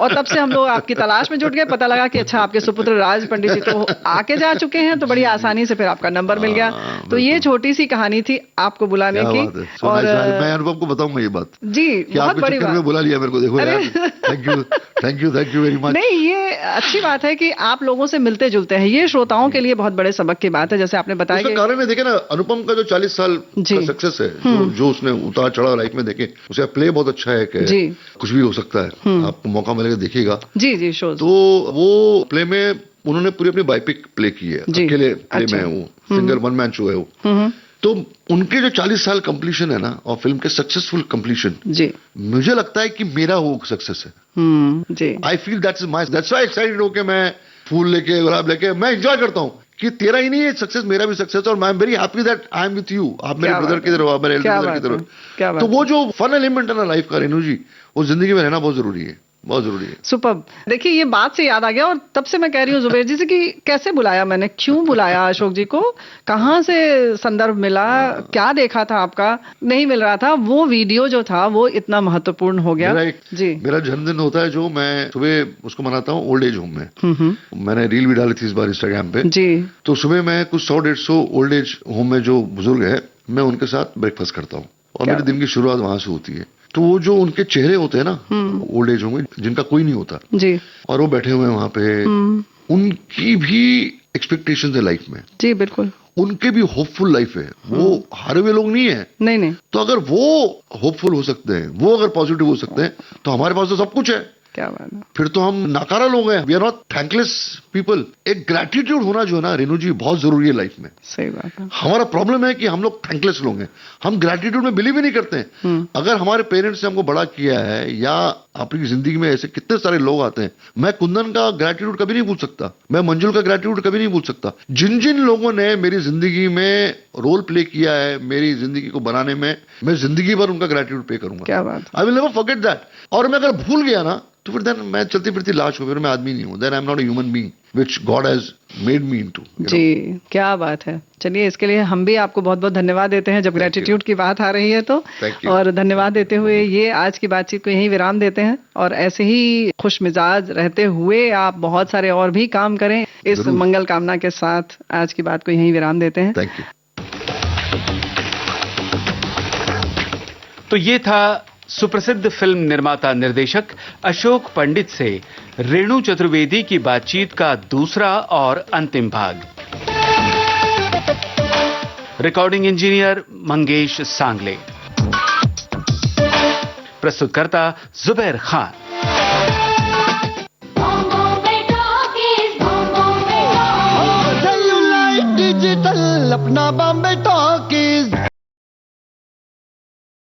और तब से हम लोग आपकी तलाश में जुट गए। पता लगा कि अच्छा आपके सुपुत्र राज पंडित जी तो आके जा चुके हैं, तो बड़ी आसानी से फिर आपका नंबर मिल गया। तो ये छोटी सी कहानी थी आपको बुलाने क्या की। बात है। So nice, मैं अनुपम को बताऊंगा ये बात जी कि बहुत आपके बड़ी चक्कर बात। में बुला लिया मेरे को। देखो यार, थैंक यू वेरी मच। नहीं, ये अच्छी बात है कि आप लोगों से मिलते जुलते हैं, ये श्रोताओं के लिए बहुत बड़े सबक की बात है। जैसे आपने बताया उसका कि कारण है, देखे ना, अनुपम का जो 40 साल जी। का सक्सेस है, जो उसने उतार चढ़ाव लाइफ में देखे, उसका प्ले बहुत अच्छा है कि जी। कुछ भी हो सकता है। आपको मौका मिलेगा देखिएगा। जी जी शोज। तो वो प्ले में उन्होंने पूरी अपनी बायोपिक प्ले की है, अकेले प्ले में है वो, सिंगर वन मैन शो है वो। तो उनके जो 40 साल कंप्लीशन है ना, और फिल्म के सक्सेसफुल कंप्लीशन, जी, मुझे लगता है कि मेरा वो सक्सेस है। जी, I feel that's why excited होके मैं फूल लेके, गुलाब लेके मैं एंजॉय करता हूँ कि तेरा ही नहीं है सक्सेस, मेरा भी सक्सेस, और I am very happy that I am with you. आप मेरे ब्रदर की तरह, आप मेरे एल्डर ब्रदर की तरह। तो वो जो फन एलिमेंट है ना लाइफ का, रेणु जी, वो जिंदगी में रहना बहुत जरूरी है, बहुत जरूरी है। सुपर्ब। देखिए ये बात से याद आ गया, और तब से मैं कह रही हूँ जुबेर जी से कि कैसे बुलाया मैंने, क्यों बुलाया अशोक जी को, कहाँ से संदर्भ मिला, क्या देखा था आपका, नहीं मिल रहा था, वो वीडियो जो था वो इतना महत्वपूर्ण हो गया। मेरा जन्मदिन होता है जो मैं सुबह उसको मनाता हूँ ओल्ड एज होम में। मैंने रील भी डाली थी इस बार इंस्टाग्राम पे जी। तो सुबह मैं कुछ 100-150 ओल्ड एज होम में जो बुजुर्ग है, मैं उनके साथ ब्रेकफास्ट करता हूँ, और मेरे दिन की शुरुआत वहां से होती है। तो वो जो उनके चेहरे होते हैं ना ओल्ड एज होम में, जिनका कोई नहीं होता जी, और वो बैठे हुए हैं वहां पे, उनकी भी एक्सपेक्टेशंस है लाइफ में। जी बिल्कुल, उनके भी होपफुल लाइफ है, वो हारे हुए लोग नहीं है। नहीं। तो अगर वो होपफुल हो सकते हैं, वो अगर पॉजिटिव हो सकते हैं, तो हमारे पास तो सब कुछ है। क्या बात है, फिर तो हम नाकारा लोग हैं, we are not thankless people. एक ग्रेटिट्यूड होना जो है ना रेणु जी, बहुत जरूरी है लाइफ में। सही बात है। हमारा प्रॉब्लम है कि हम लोग थैंकलेस लोग हैं, हम ग्रेटिट्यूड में बिलीव ही नहीं करते हैं। अगर हमारे पेरेंट्स ने हमको बड़ा किया है, या आपकी जिंदगी में ऐसे कितने सारे लोग आते हैं, मैं कुंदन का ग्रेटिट्यूड कभी नहीं भूल सकता, मैं मंजुल का ग्रेटिट्यूड कभी नहीं भूल सकता। जिन जिन लोगों ने मेरी जिंदगी में रोल प्ले किया है मेरी जिंदगी को बनाने में, मैं जिंदगी भर उनका ग्रेटिट्यूड पे करूंगा। क्या बात, I will never forget that. और मैं अगर भूल गया ना, तो फिर देन मैं चलती फिरती लाश हूँ, फिर मैं आदमी नहीं हूँ, then I am not a human being which God has made me into. जी, क्या बात है। चलिए, इसके लिए हम भी आपको बहुत बहुत धन्यवाद देते हैं, जब ग्रेटिट्यूड की बात आ रही है तो। और धन्यवाद देते हुए ये आज की बातचीत को यहीं विराम देते हैं, और ऐसे ही खुश मिजाज रहते हुए आप बहुत सारे और भी काम करें, इस मंगल कामना के साथ आज की बात को यहीं विराम देते हैं। Thank you. तो ये था सुप्रसिद्ध फिल्म निर्माता निर्देशक अशोक पंडित से रेणु चतुर्वेदी की बातचीत का दूसरा और अंतिम भाग। रिकॉर्डिंग इंजीनियर मंगेश सांगले, प्रस्तुतकर्ता जुबैर खान। डिजिटल अपना बॉम्बे टॉकीज।